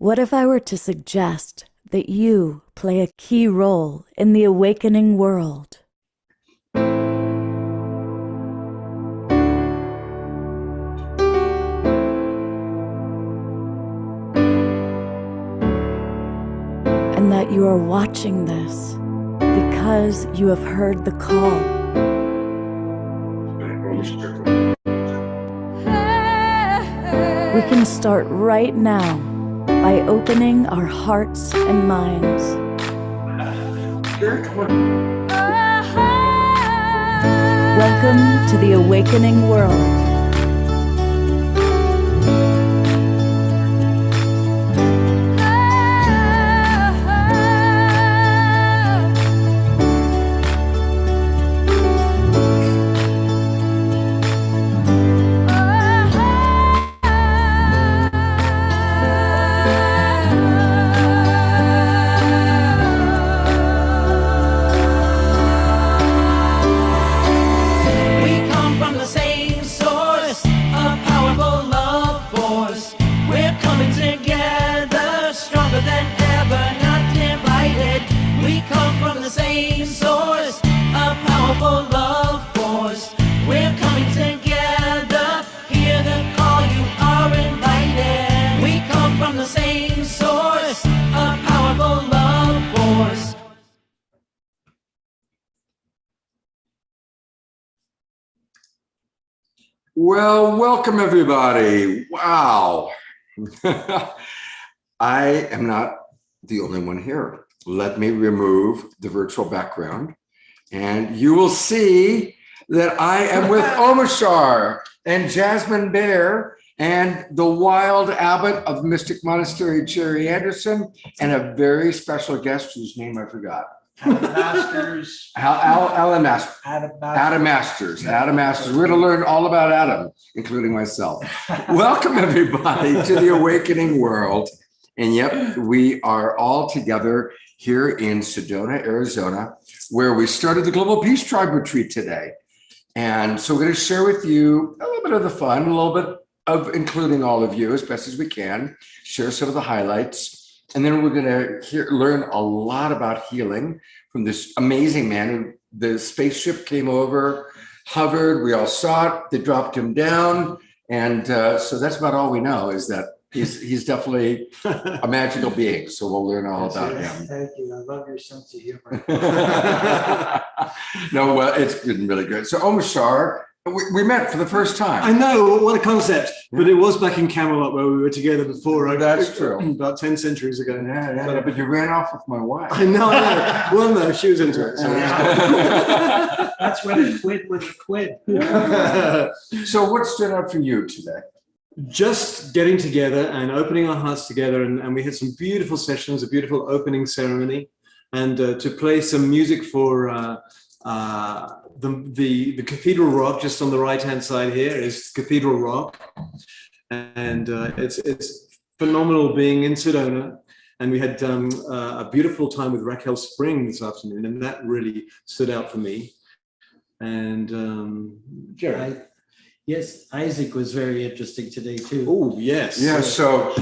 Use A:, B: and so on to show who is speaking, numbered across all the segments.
A: What if I were to suggest that you play a key role in the awakening world? And that you are watching this because you have heard the call. We can start right now by opening our hearts and minds. Welcome to the awakening world.
B: Well, welcome everybody. Wow. I am not the only one here. Let me remove the virtual background and you will see that I am with Omashar and Jasmine Bear and the wild abbot of Mystic Monastery, Jerry Anderson, and a very special guest whose name I forgot.
C: Adam Masters.
B: Adam Masters. Adam Masters. We're going to learn all about Adam, including myself. Welcome, everybody, to the awakening world. And yep, we are all together here in Sedona, Arizona, where we started the Global Peace Tribe Retreat today. And so we're going to share with you a little bit of the fun, a little bit of including all of you as best as we can, share some of the highlights. And then we're going to learn a lot about healing from this amazing man who the spaceship came over, hovered, we all saw it, they dropped him down. And so that's about all we know is that he's definitely a magical being. So we'll learn all about him.
C: Thank you. I love your sense of humor.
B: No, well, it's been really good. So Omashar, we met for the first time.
D: I know, what a concept. But it was back in Camelot where we were together before.
B: That's true.
D: About 10 centuries ago.
B: Yeah, but you ran off with my wife.
D: I know. Well, no, she was into it. So.
C: That's when it quit with a quid.
B: So what stood out for you today?
D: Just getting together and opening our hearts together. And we had some beautiful sessions, a beautiful opening ceremony. And to play some music for the Cathedral Rock, just on the right-hand side here is Cathedral Rock. And it's phenomenal being in Sedona. And we had a beautiful time with Raquel Spring this afternoon, and that really stood out for me. And Jerry.
C: Yes, Isaac was very interesting today too.
D: Oh, yes.
B: Yeah, so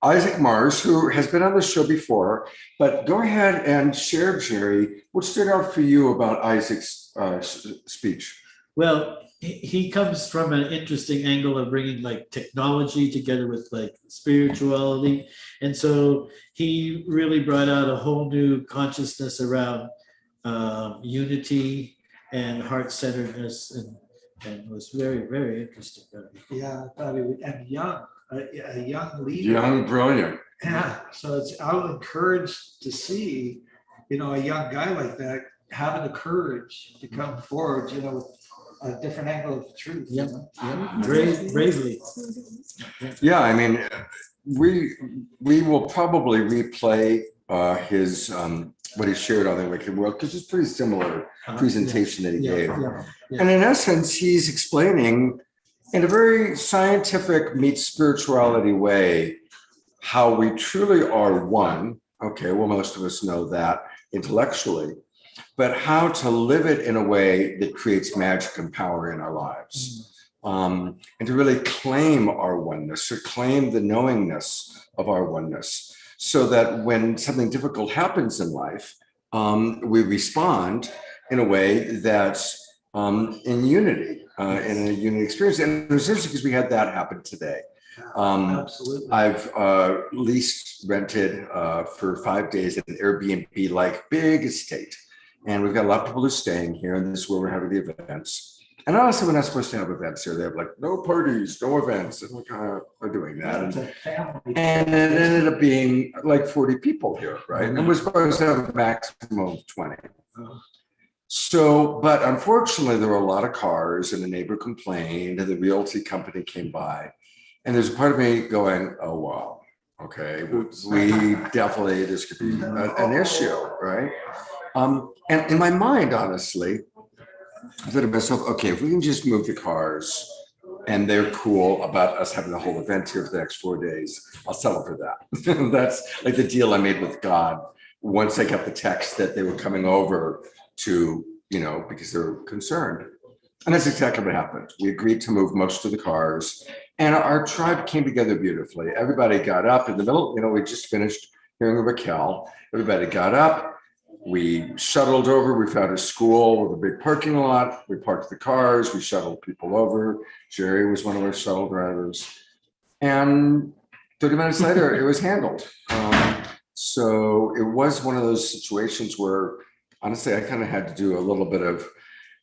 B: Isaac Mars, who has been on the show before, but go ahead and share, Jerry, what stood out for you about Isaac's speech?
E: Well, he comes from an interesting angle of bringing like technology together with like spirituality. And so he really brought out a whole new consciousness around unity and heart-centeredness, and was very, very interesting.
C: Yeah, I thought he was, and young, a young leader.
B: Young, brilliant.
C: Yeah, so I was encouraged to see, a young guy like that having the courage to come forward, with a different angle of the truth.
E: Yeah, bravely.
B: Yeah, I mean, we will probably replay his what he shared on the Wicked World because it's pretty similar presentation that he gave. And in essence, he's explaining in a very scientific meets spirituality way how we truly are one. Okay, well, most of us know that intellectually, but how to live it in a way that creates magic and power in our lives. and to really claim our oneness, or claim the knowingness of our oneness, so that when something difficult happens in life, we respond in a way that's in unity, in a unity experience. And it was interesting because we had that happen today.
C: Absolutely.
B: I've leased, rented for 5 days an Airbnb-like big estate. And we've got a lot of people who are staying here, and this is where we're having the events. And honestly, we're not supposed to have events here. They have like no parties, no events. And we're doing that.
C: It's a family.
B: And it ended up being like 40 people here, right? And we're supposed to have a maximum of 20. So, but unfortunately, there were a lot of cars, and the neighbor complained, and the realty company came by. And there's a part of me going, oh, wow, okay, we definitely, this could be an issue, right? And in my mind, honestly, I thought to myself, okay, if we can just move the cars and they're cool about us having the whole event here for the next 4 days, I'll settle for that. That's like the deal I made with God once I got the text that they were coming over to, because they were concerned. And that's exactly what happened. We agreed to move most of the cars, and our tribe came together beautifully. Everybody got up in the middle, we just finished hearing Raquel. Everybody got up. We shuttled over. We found a school with a big parking lot. We parked the cars. We shuttled people over. Jerry was one of our shuttle drivers. And 30 minutes later, it was handled. So it was one of those situations where, honestly, I kind of had to do a little bit of,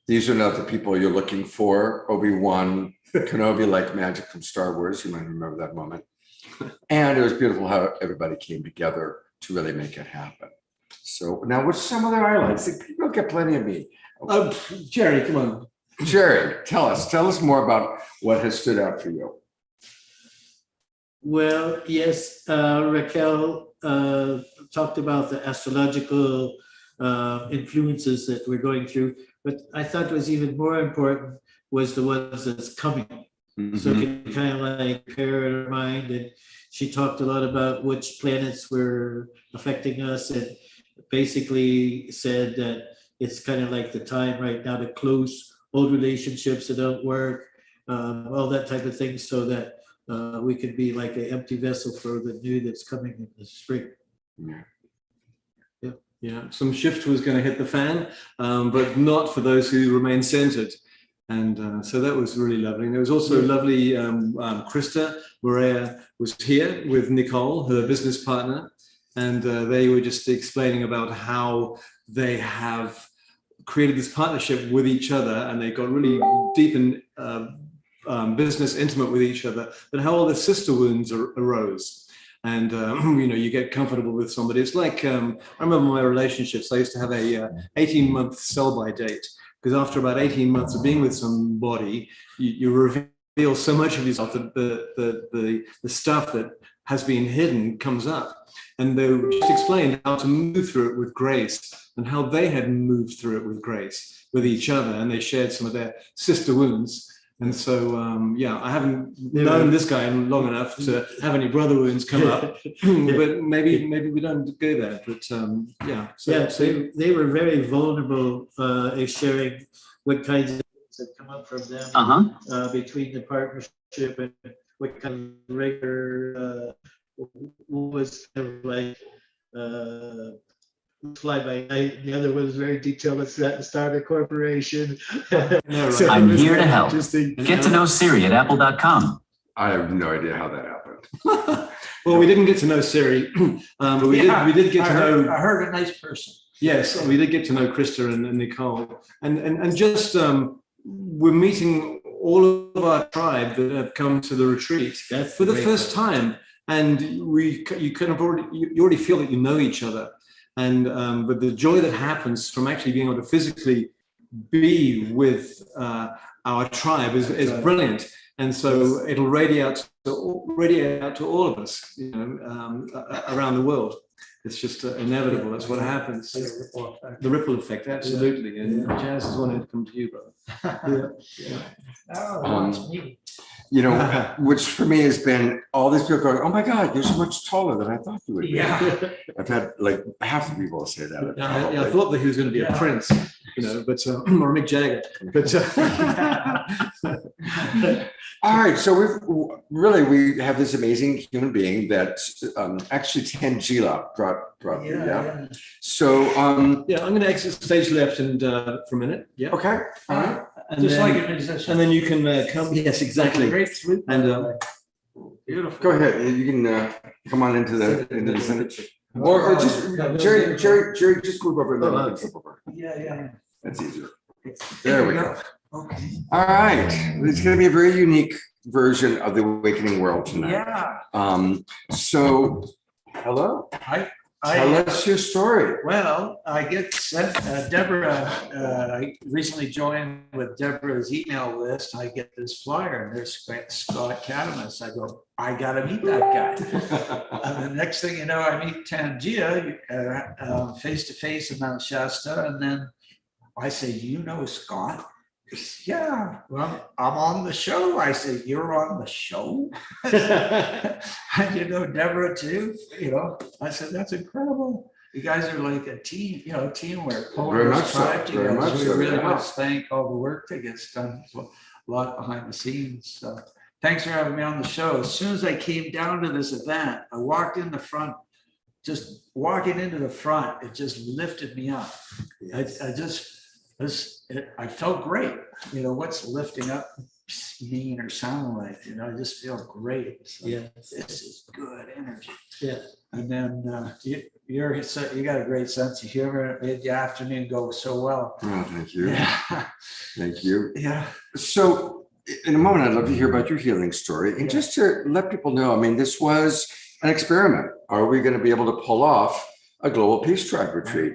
B: these are not the people you're looking for. Obi-Wan Kenobi, like magic from Star Wars. You might remember that moment. And it was beautiful how everybody came together to really make it happen. So now, what's some other highlights? People get plenty of me.
D: Jerry, come on.
B: Jerry, tell us more about what has stood out for you.
E: Well, yes, Raquel talked about the astrological influences that we're going through, but I thought was even more important was the ones that's coming. Mm-hmm. So we can kind of like pair in our mind, and she talked a lot about which planets were affecting us, and basically said that it's kind of like the time right now to close old relationships that don't work, all that type of thing, so that we could be like an empty vessel for the new that's coming in the spring.
D: Yeah, some shift was going to hit the fan, but not for those who remain centered. And so that was really lovely. And there was also lovely, Krista Morea was here with Nicole, her business partner, and they were just explaining about how they have created this partnership with each other, and they got really deep and business intimate with each other, but how all the sister wounds arose. And, you get comfortable with somebody. It's like, I remember my relationships, I used to have a 18-month sell-by date, because after about 18 months of being with somebody, you reveal so much of yourself that the stuff that has been hidden comes up. And they just explained how to move through it with grace, and how they had moved through it with grace with each other, and they shared some of their sister wounds. And so, I haven't known this guy long enough to have any brother wounds come up, but maybe we don't go there. But
E: So they were very vulnerable in sharing what kinds of things have come up from them between the partnership, and what kind of regular was kind of like fly by night, and the other one was very detailed. Let's start a corporation.
F: So I'm here to help. Get to know Siri at apple.com.
B: I have no idea how that happened.
D: Well, we didn't get to know Siri, but we did get to know.
C: I heard a nice person.
D: Yes, we did get to know Krista and Nicole, and just we're meeting all of our tribe that have come to the retreat for the first time, and you already feel that you know each other. And but the joy that happens from actually being able to physically be with our tribe is brilliant. And so it'll radiate radiate out to all of us, around the world. It's just inevitable. That's what happens. The ripple effect, absolutely. And Jazz is wanting to come to you, brother.
C: Oh, that's me.
B: Which for me has been all these people going, oh my God, you're so much taller than I thought you would be.
C: Yeah.
B: I've had like half the people say that.
D: I thought that he was going to be a prince, but or Mick Jagger. But
B: all right, so we have this amazing human being that actually Tangela brought you. Yeah. So
D: I'm going to exit stage left and for a minute. Yeah.
B: Okay. All right.
D: And
C: Just
D: then,
C: like a musician.
D: and then you can come. Yes, exactly.
C: Great flute.
D: And
C: Beautiful.
B: Go ahead. You can come on into the center. Or just Jerry, just move over a little bit.
C: Yeah.
B: That's easier. There we go.
C: Okay.
B: All right. It's going to be a very unique version of the Awakening World tonight.
C: Yeah.
B: So, hello.
C: Tell
B: us your story.
C: Well, I get sent, Debra, I recently joined with Debra's email list. I get this flyer and there's Scott Cadamus. I go, I got to meet that guy. And the next thing you know, I meet Tangia face to face in Mount Shasta. And then I say, you know Scott? He says, yeah, well, I'm on the show. I say, you're on the show? And you know Debra too? I said, that's incredible. You guys are like a team, teamwork.
B: Very much so. Very much
C: We
B: so.
C: really
B: Yeah.
C: must thank all the work that gets done. A lot behind the scenes. So thanks for having me on the show. As soon as I came down to this event, I walked in the front. Just walking into the front, it just lifted me up.
B: Yes.
C: I felt great. What's lifting up mean or sound like? I just feel great. So this is good energy.
E: Yeah.
C: And then you got a great sense of humor. It made the afternoon go so well.
B: Oh, thank you.
C: Yeah.
B: Thank you.
C: Yeah.
B: So in a moment, I'd love to hear about your healing story. And just to let people know, this was an experiment. Are we going to be able to pull off a Global Peace Tribe retreat?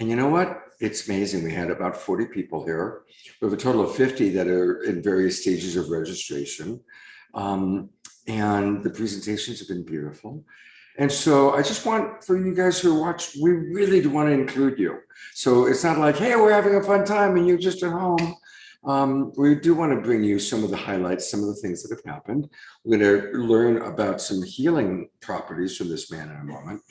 B: And you know what? It's amazing. We had about 40 people here. We have a total of 50 that are in various stages of registration. And the presentations have been beautiful. And so I just want for you guys who watch, we really do want to include you. So it's not like, hey, we're having a fun time and you're just at home. We do want to bring you some of the highlights, some of the things that have happened. We're going to learn about some healing properties from this man in a moment.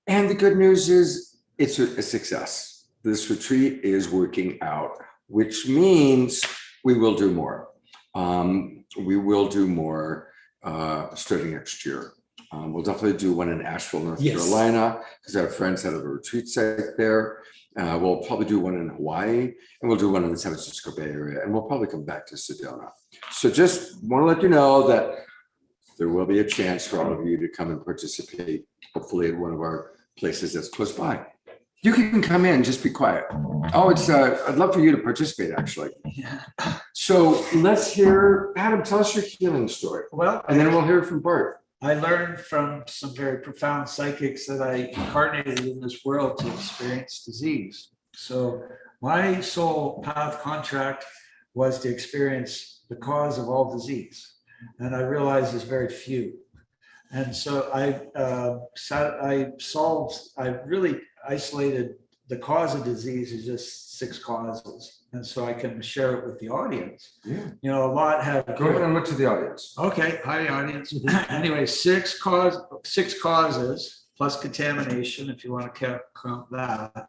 B: And the good news is it's a success. This retreat is working out, which means we will do more. We will do more starting next year. We'll definitely do one in Asheville, North Carolina, because our friends have a retreat site there. We'll probably do one in Hawaii, and we'll do one in the San Francisco Bay Area, and we'll probably come back to Sedona. So just want to let you know that there will be a chance for all of you to come and participate, hopefully at one of our places that's close by. You can come in, just be quiet. Oh, I'd love for you to participate, actually.
C: Yeah.
B: So let's hear, Adam, tell us your healing story.
C: Well,
B: And then we'll hear from Bart.
C: I learned from some very profound psychics that I incarnated in this world to experience disease. So my soul path contract was to experience the cause of all disease. And I realized there's very few. And so I really isolated the cause of disease is just 6 causes. And so I can share it with the audience.
B: Yeah.
C: A lot have.
B: Go ahead and look to the audience.
C: Okay, hi audience. Anyway, 6 causes plus contamination, if you want to count that.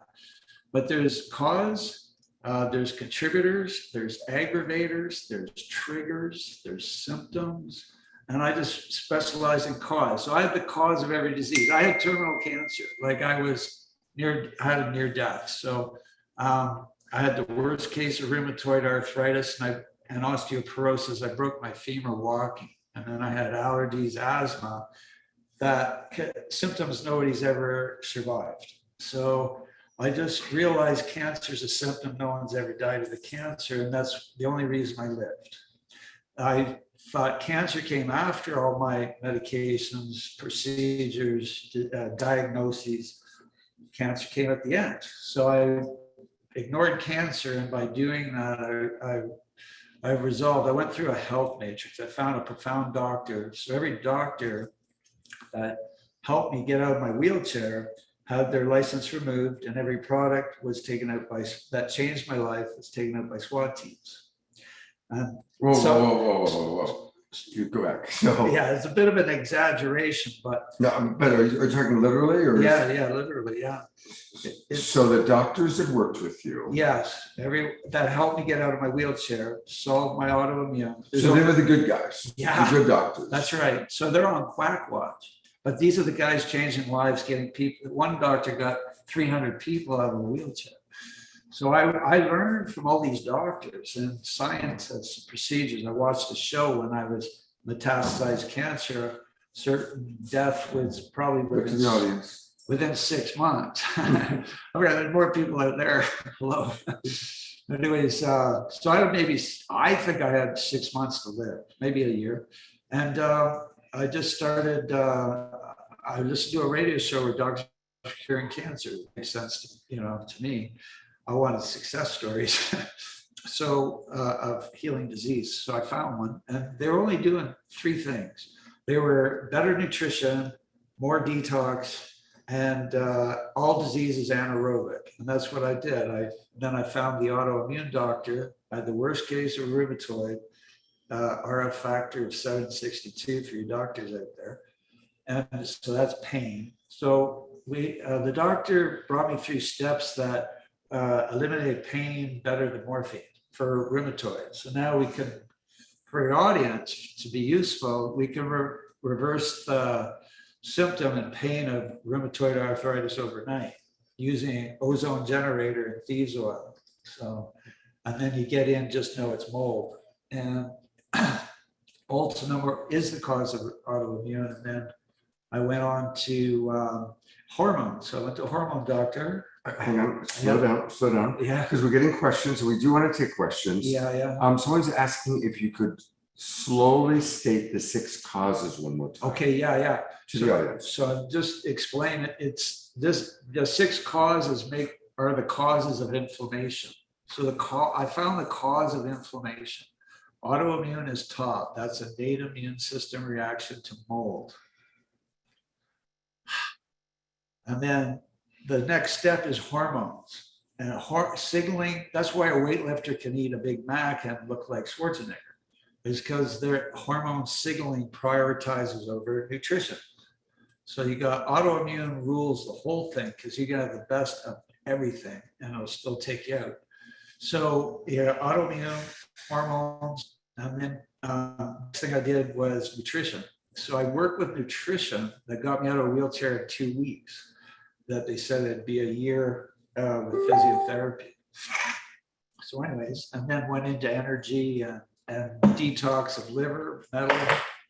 C: But there's cause, there's contributors, there's aggravators, there's triggers, there's symptoms, and I just specialize in cause. So I had the cause of every disease. I had terminal cancer, like I had a near death. So I had the worst case of rheumatoid arthritis and osteoporosis. I broke my femur walking. And then I had allergies, asthma, symptoms nobody's ever survived. So I just realized cancer is a symptom. No one's ever died of the cancer. And that's the only reason I lived. I thought cancer came after all my medications, procedures, diagnoses. Cancer came at the end. So I ignored cancer, and by doing that, I've resolved, I went through a health matrix. I found a profound doctor. So every doctor that helped me get out of my wheelchair had their license removed, and every product was taken out by, that changed my life, was taken out by SWAT teams.
B: Whoa,
C: So-
B: whoa. You go back. So,
C: Yeah, it's a bit of an exaggeration, but
B: no, but are you talking literally or?
C: yeah, literally, yeah.
B: So the doctors that worked with you.
C: Yes, that helped me get out of my wheelchair, solved my autoimmune.
B: So they were the good guys.
C: Yeah.
B: The good doctors.
C: That's right. So they're on quack watch. But these are the guys changing lives, getting people. One doctor got 300 people out of a wheelchair. So I learned from all these doctors and scientists and procedures. I watched a show when I was metastasized cancer. Certain death was probably
B: Look to the audience.
C: within 6 months. I mean, there's more people out there. Hello. Anyways, so I think I had 6 months to live, maybe a year. And I just started, I listened to a radio show where doctors are curing cancer. It makes sense to me. I wanted success stories. So of healing disease. So I found one, and they were only doing 3 things. They were better nutrition, more detox, and all diseases anaerobic. And that's what I did. Then I found the autoimmune doctor. I had the worst case of rheumatoid, RF factor of 762 for your doctors out there. And so that's pain. So the doctor brought me through steps that eliminate pain better than morphine for rheumatoid. So now we can, for your audience to be useful, we can reverse the symptom and pain of rheumatoid arthritis overnight using ozone generator and thieves oil. So, and then you get in, just know it's mold. And ultimately is the cause of autoimmune. And then I went on to hormones. So I went to a hormone doctor.
B: Hang on, slow down.
C: Yeah.
B: Because we're getting questions, so we do want to take questions.
C: Yeah.
B: Someone's asking if you could slowly state the 6 causes one more time.
C: Okay, yeah.
B: To the audience.
C: So just explain it. It's this, the 6 causes are the causes of inflammation. So I found the cause of inflammation. Autoimmune is top. That's a innate immune system reaction to mold. And then the next step is hormones and signaling. That's why a weightlifter can eat a Big Mac and look like Schwarzenegger, is because their hormone signaling prioritizes over nutrition. So you got autoimmune rules the whole thing because you got the best of everything and it'll still take you out. So autoimmune, hormones, and then next thing I did was nutrition. So I worked with nutrition that got me out of a wheelchair in 2 weeks. That they said it'd be a year with physiotherapy. So anyways, and then went into energy and detox of liver, metal,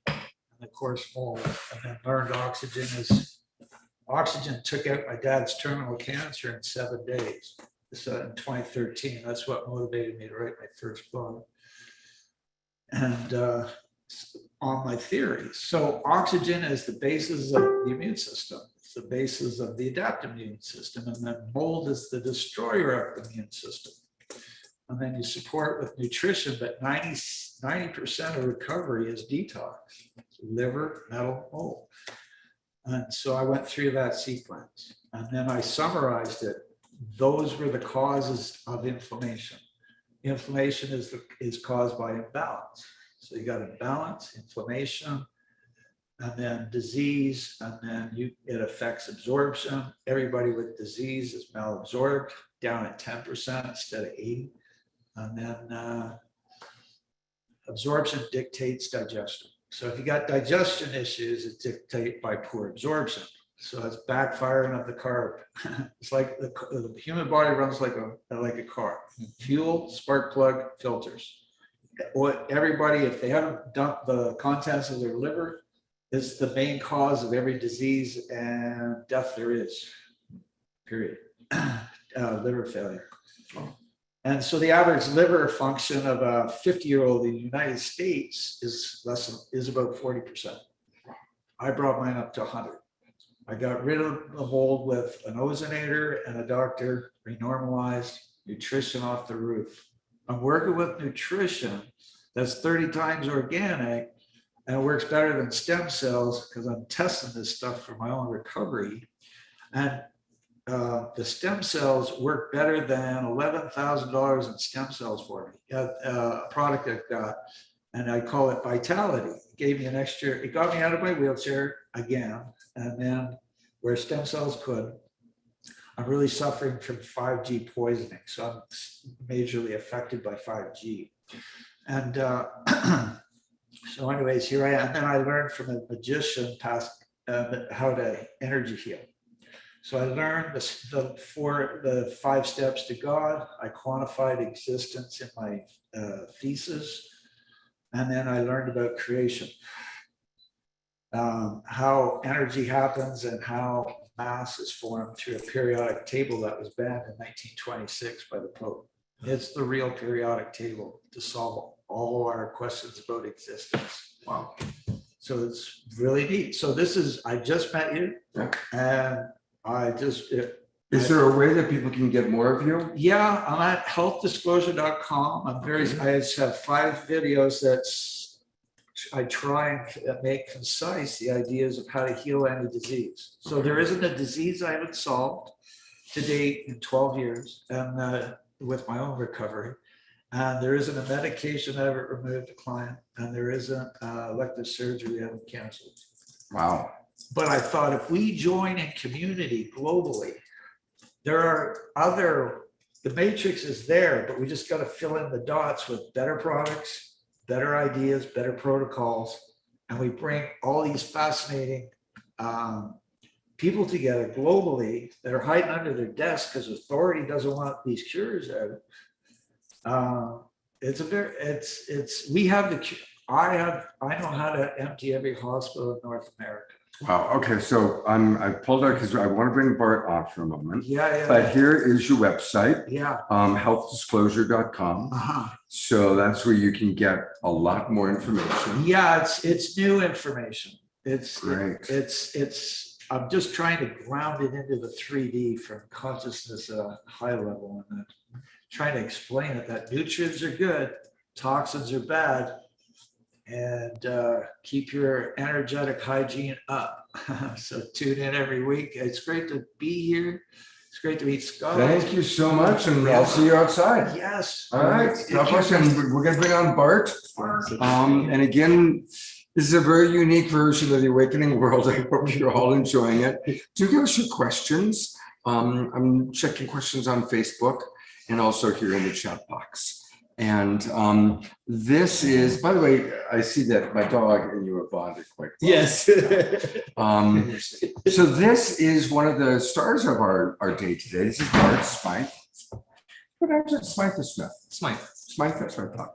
C: and of course mold, and then learned oxygen took out my dad's terminal cancer in 7 days. So in 2013, that's what motivated me to write my first book. And on my theories. So oxygen is the basis of the immune system. It's the basis of the adaptive immune system. And then mold is the destroyer of the immune system. And then you support with nutrition, but 90% of recovery is detox. Liver, metal, mold. And so I went through that sequence. And then I summarized it. Those were the causes of inflammation. Inflammation is caused by imbalance. So you got imbalance, inflammation, and then disease, and then it affects absorption. Everybody with disease is malabsorbed, down at 10% instead of 80. And then absorption dictates digestion. So if you got digestion issues, it's dictated by poor absorption. So it's backfiring of the carb. It's like the human body runs like a car. Fuel, spark plug, filters. Everybody, if they haven't dumped the contents of their liver, is the main cause of every disease and death there is, period. Liver failure. And so the average liver function of a 50-year-old in the United States is about 40%. I brought mine up to 100. I got rid of the mold with an ozonator and a doctor, renormalized, nutrition off the roof. I'm working with nutrition that's 30 times organic and it works better than stem cells because I'm testing this stuff for my own recovery. And the stem cells work better than $11,000 in stem cells for me. A product I've got, and I call it Vitality. It gave me an extra, it got me out of my wheelchair again. And then where stem cells could, I'm really suffering from 5G poisoning. So I'm majorly affected by 5G. And so anyways, here I am. And then I learned from a magician past how to energy heal. So I learned the 5 steps to God. I quantified existence in my thesis. And then I learned about creation, how energy happens and how mass is formed through a periodic table that was banned in 1926 by the Pope. It's the real periodic table to solve all our questions about existence.
B: Wow.
C: So it's really neat. So this is, I just met you, and I just...
B: Is there a way that people can get more of you?
C: Yeah, I'm at healthdisclosure.com. I just have 5 videos that I try and make concise the ideas of how to heal any disease. So there isn't a disease I haven't solved to date in 12 years and with my own recovery. And there isn't a medication I haven't removed a client, and there isn't elective surgery I haven't canceled.
B: Wow.
C: But I thought if we join in community globally, there are the matrix is there, but we just got to fill in the dots with better products, better ideas, better protocols. And we bring all these fascinating people together globally that are hiding under their desks because authority doesn't want these cures out. I know how to empty every hospital in North America.
B: Wow. Okay. So I pulled out because I want to bring Bart on for a moment.
C: Yeah.
B: But here is your website.
C: Yeah.
B: Healthdisclosure.com. So that's where you can get a lot more information.
C: Yeah, it's new information.
B: Great.
C: I'm just trying to ground it into the 3D from consciousness at a high level, and then trying to explain it that nutrients are good, toxins are bad, and keep your energetic hygiene up. So tune in every week. It's great to be here. It's great to meet Scott.
B: Thank you so much, and I'll see you outside.
C: Yes.
B: All right. God bless you. And we're going to bring on Bart. And again, this is a very unique version of the Awakening World. I hope you're all enjoying it. Do give us your questions. I'm checking questions on Facebook and also here in the chat box. And this is, by the way, I see that my dog and you are bonded quite well.
E: Yes.
B: So this is one of the stars of our day today. This is Bart Smythe. What is it, Smythe or Smith? Smythe, that's what I thought.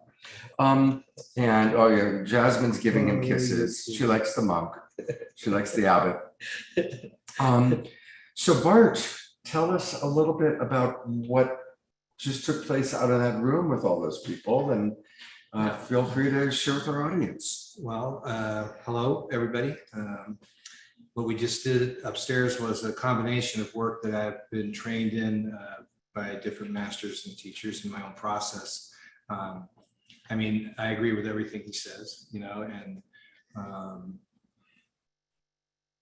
B: And oh yeah, Jasmine's giving him kisses. She likes the monk. She likes the abbot. So Bart, tell us a little bit about what just took place out of that room with all those people, and feel free to share with our audience.
G: Well, hello, everybody. What we just did upstairs was a combination of work that I've been trained in by different masters and teachers in my own process. I mean, I agree with everything he says, you know, and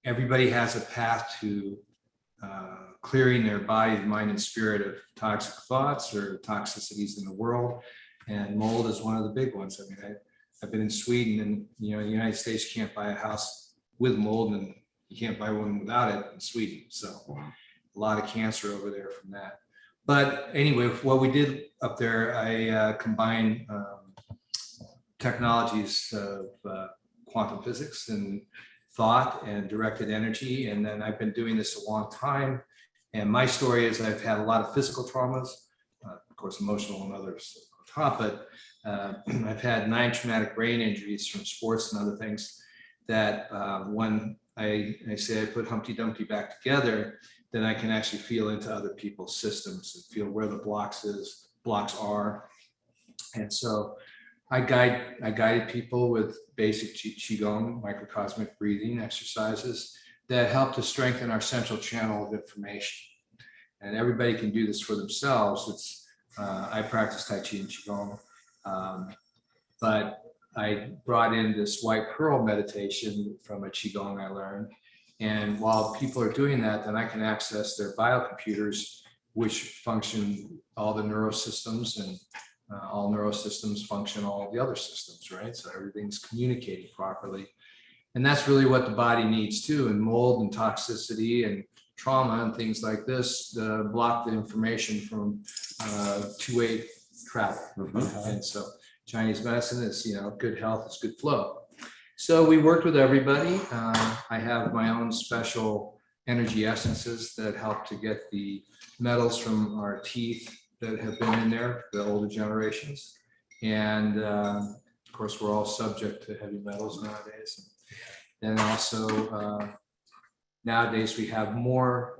G: everybody has a path to clearing their body, mind, and spirit of toxic thoughts or toxicities in the world. And mold is one of the big ones. I mean, I've been in Sweden, and, you know, the United States can't buy a house with mold, and you can't buy one without it in Sweden. So a lot of cancer over there from that. But anyway, what we did up there, I combined technologies of quantum physics and thought and directed energy. And then I've been doing this a long time. And my story is I've had a lot of physical traumas, of course, emotional and others on top, but I've had 9 traumatic brain injuries from sports and other things that when I say I put Humpty Dumpty back together, then I can actually feel into other people's systems and feel where the blocks are. And so I guided people with basic Qigong, microcosmic breathing exercises that help to strengthen our central channel of information. And everybody can do this for themselves. It's I practice Tai Chi and Qigong, but I brought in this white pearl meditation from a Qigong I learned. And while people are doing that, then I can access their biocomputers, which function all the neurosystems, and all neurosystems function all the other systems, right? So everything's communicating properly. And that's really what the body needs too. And mold and toxicity and trauma and things like this block the information from two-way travel. And so Chinese medicine is, good health is good flow. So we worked with everybody. I have my own special energy essences that help to get the metals from our teeth that have been in there, the older generations. And of course, we're all subject to heavy metals nowadays. And also, nowadays we have more,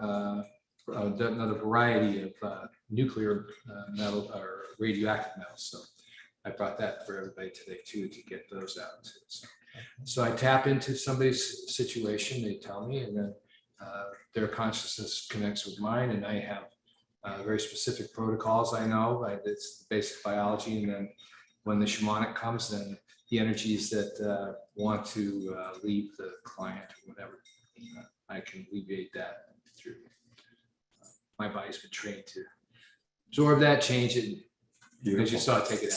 G: another variety of nuclear metal or radioactive metals. So I brought that for everybody today too, to get those out too. So I tap into somebody's situation, they tell me, and then their consciousness connects with mine, and I have very specific protocols I know. It's basic biology, and then when the shamanic comes, then the energies that want to leave the client or whatever, I can alleviate that through. My body's been trained to absorb that, change it, as you saw it, take it out.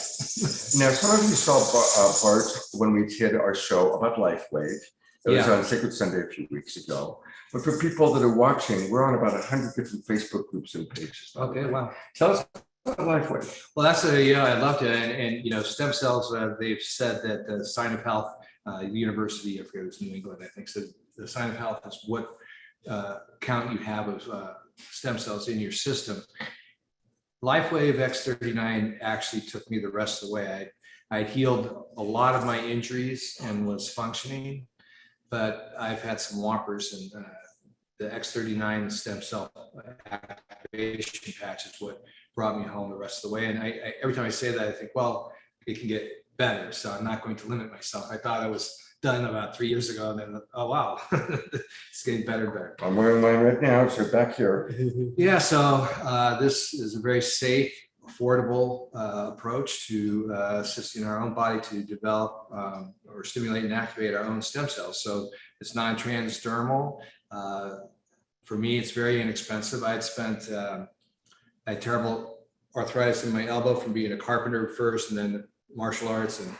B: Now, some of you saw Bart when we did our show about LifeWave. It was on Sacred Sunday a few weeks ago. But for people that are watching, we're on about 100 different Facebook groups and pages.
G: Okay, wow.
B: Tell us about LifeWave.
G: Well, that's I loved it. And stem cells, they've said that the Sign of Health, the University, I forget, it was New England, I think, said the Sign of Health is what count you have of stem cells in your system. LifeWave X39 actually took me the rest of the way. I healed a lot of my injuries and was functioning, but I've had some whoppers, and the X39 stem cell activation patch is what brought me home the rest of the way. And I every time I say that, I think, well, it can get better, so I'm not going to limit myself. I thought I was done about 3 years ago, and then, oh wow, it's getting better and better.
B: I'm wearing mine right now, so back here.
G: Yeah, so this is a very safe, affordable approach to assisting our own body to develop or stimulate and activate our own stem cells. So it's non-transdermal. For me, it's very inexpensive. I had terrible arthritis in my elbow from being a carpenter first, and then martial arts, and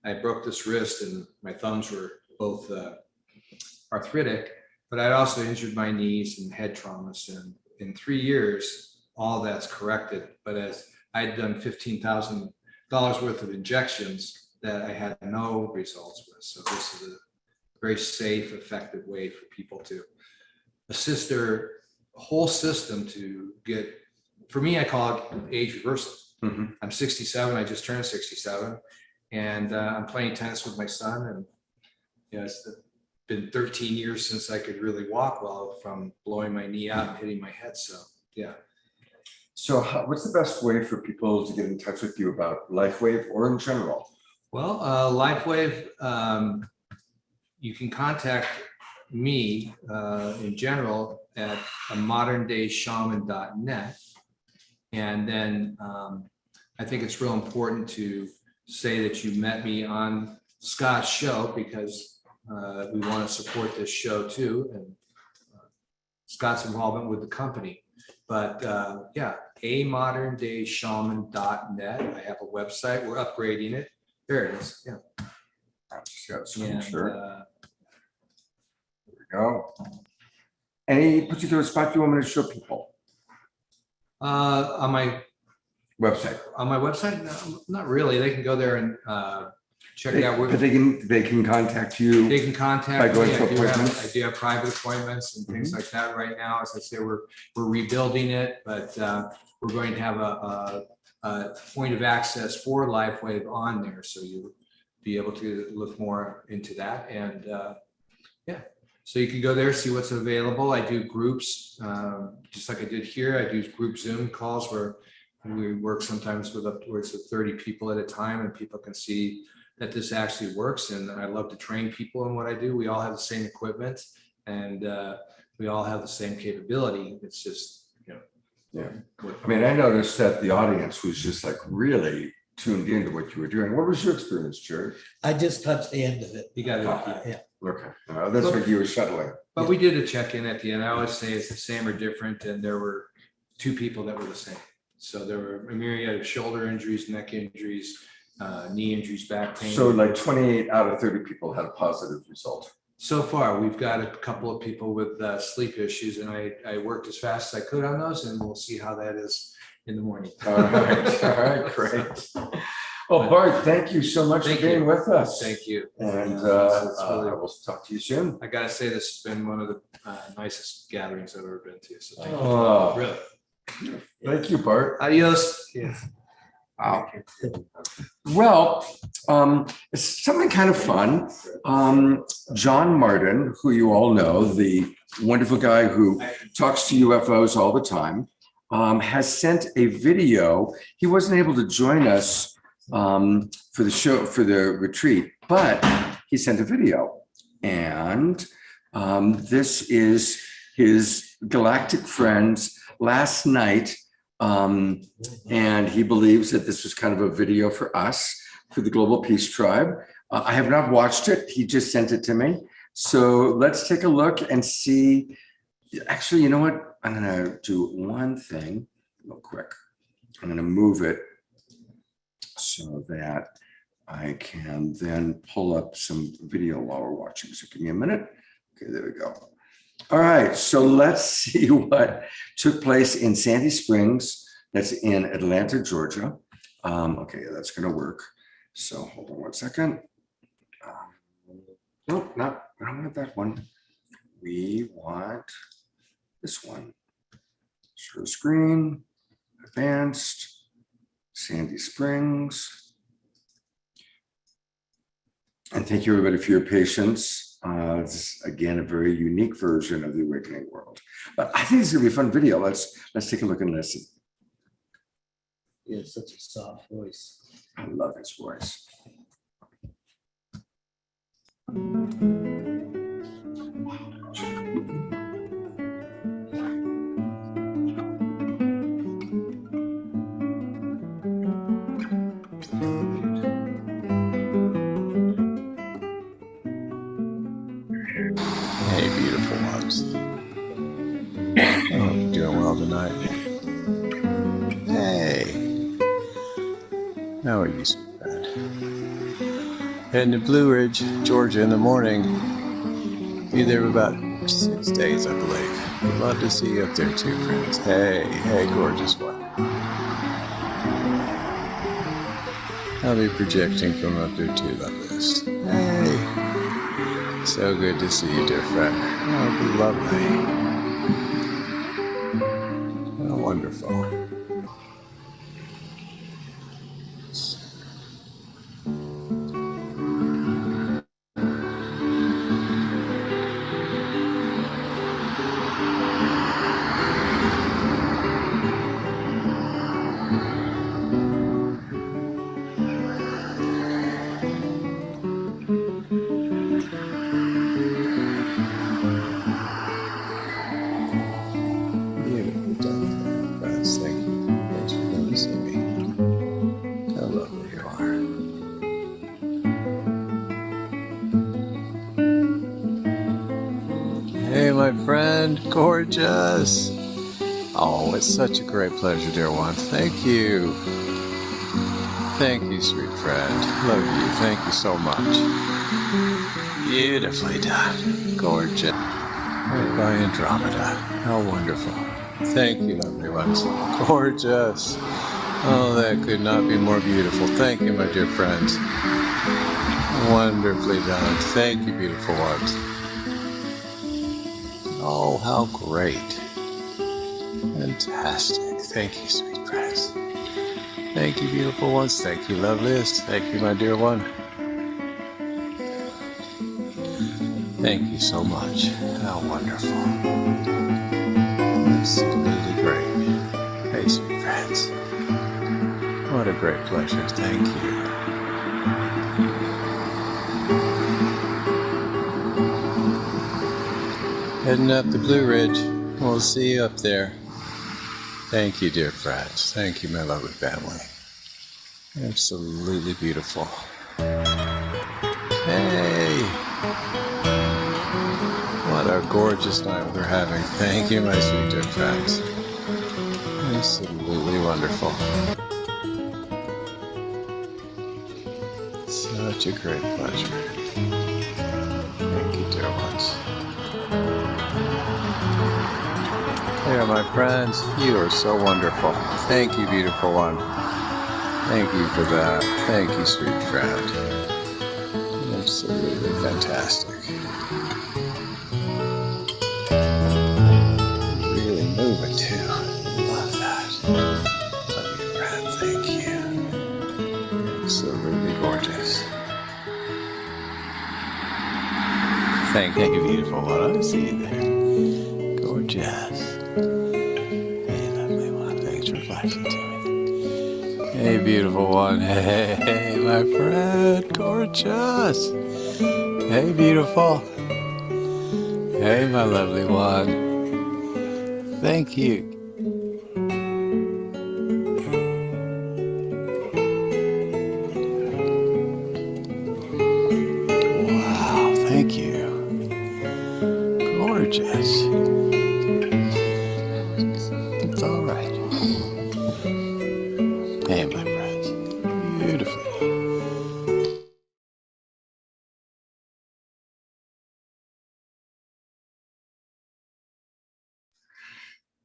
G: I broke this wrist, and my thumbs were both arthritic, but I'd also injured my knees and head traumas. And in 3 years, all that's corrected. But as I'd done $15,000 worth of injections that I had no results with. So this is a very safe, effective way for people to assist their whole system to get, for me, I call it age reversal. I'm 67, I just turned 67. And I'm playing tennis with my son, and it's been 13 years since I could really walk well from blowing my knee out and hitting my head. So yeah.
B: So what's the best way for people to get in touch with you about LifeWave or in general?
G: Well, LifeWave, you can contact me in general at moderndayshaman.net. And then I think it's real important to say that you met me on Scott's show, because we want to support this show too, and Scott's involvement with the company. But yeah, amoderndayshaman.net. I have a website. We're upgrading it. There it is. Yeah.
B: I just got a
G: And,
B: screenshot. There we go. Any particular spot you want me to show people?
G: on my
B: Website.
G: No, not really. They can go there and check it out.
B: But they can contact you.
G: They can contact
B: by going
G: me.
B: to
G: I
B: appointments?
G: do have private appointments and things like that right now. As I say, we're rebuilding it, but we're going to have a point of access for LifeWave on there, so you'll be able to look more into that. And yeah, so you can go there, see what's available. I do groups, just like I did here. I do group Zoom calls where we work sometimes with upwards of 30 people at a time, and people can see that this actually works. And I love to train people in what I do. We all have the same equipment, and we all have the same capability. It's just,
B: Yeah. I mean, I noticed that the audience was just like really tuned into what you were doing. What was your experience, Jerry?
E: I just touched the end of it.
C: You got it.
E: Yeah.
B: Okay. That's what you were shuttling.
G: But we did a check-in at the end. I always say it's the same or different, and there were 2 people that were the same. So there were a myriad of shoulder injuries, neck injuries, knee injuries, back pain.
B: So like 28 out of 30 people had a positive result.
G: So far, we've got a couple of people with sleep issues, and I worked as fast as I could on those, and we'll see how that is in the morning.
B: All right, great. Well, Bart, thank you so much for being with us.
G: Thank you.
B: And I will talk to you soon.
G: I gotta say, this has been one of the nicest gatherings I've ever been to. So thank you.
B: Oh,
C: Really.
B: thank you, Bart.
G: Adios. Yeah.
B: Wow. Well, it's something kind of fun. John Martin, who you all know, the wonderful guy who talks to UFOs all the time, has sent a video. He wasn't able to join us for the show, for the retreat, but he sent a video. And this is his galactic friends last night. And he believes that this was kind of a video for us, for the Global Peace Tribe. I have not watched it. He just sent it to me. So let's take a look and see. Actually, you know what? I'm going to do one thing real quick. I'm going to move it so that I can then pull up some video while we're watching. So give me a minute. Okay, there we go. All right, so let's see what took place in Sandy Springs. That's in Atlanta, Georgia. Okay, that's going to work. So hold on one second. Nope, we don't want that one. We want this one. Share screen, advanced, Sandy Springs. And thank you everybody for your patience. This is again a very unique version of the awakening world. But I think it's gonna be a fun video. Let's take a look and listen.
E: He has such a soft voice.
B: I love his voice.
H: Hey, beautiful ones. I hope you're doing well tonight. Hey. How are you, sweet friend? Heading to Blue Ridge, Georgia in the morning. Be there about 6 days, I believe. Would love to see you up there too, friends. Hey, gorgeous one. I'll be projecting from up there too, Loveliest. Hey. So good to see you, dear friend. Oh, lovely. Oh, wonderful. Gorgeous. Oh, it's such a great pleasure, dear one. Thank you. Thank you, sweet friend. Love you. Thank you so much. Beautifully done. Gorgeous. Right by Andromeda. How wonderful. Thank you, lovely ones. Gorgeous. Oh, that could not be more beautiful. Thank you, my dear friends. Wonderfully done. Thank you, beautiful ones. Oh, how great. Fantastic. Thank you, sweet friends. Thank you, beautiful ones. Thank you, loveliest. Thank you, my dear one. Thank you so much. How wonderful. Absolutely great. Hey, sweet friends. What a great pleasure. Thank you. Heading up the Blue Ridge. We'll see you up there. Thank you, dear friends. Thank you, my lovely family. Absolutely beautiful. Hey! What a gorgeous night we're having. Thank you, my sweet dear friends. Absolutely wonderful. Such a great pleasure. Thank you, dear ones. There, my friends, you are so wonderful. Thank you, beautiful one. Thank you for that. Thank you, sweet friend. Absolutely fantastic. Really moving too. Love that. Love you, friend. Thank you. Absolutely gorgeous. Thank you, beautiful one. I see you there. Gorgeous. Hey, lovely one. Thanks for flashing to me. Hey, beautiful one. Hey, my friend. Gorgeous. Hey, beautiful. Hey, my lovely one. Thank you. Wow, thank you. Gorgeous. It's all right. Hey, my friends. Beautiful.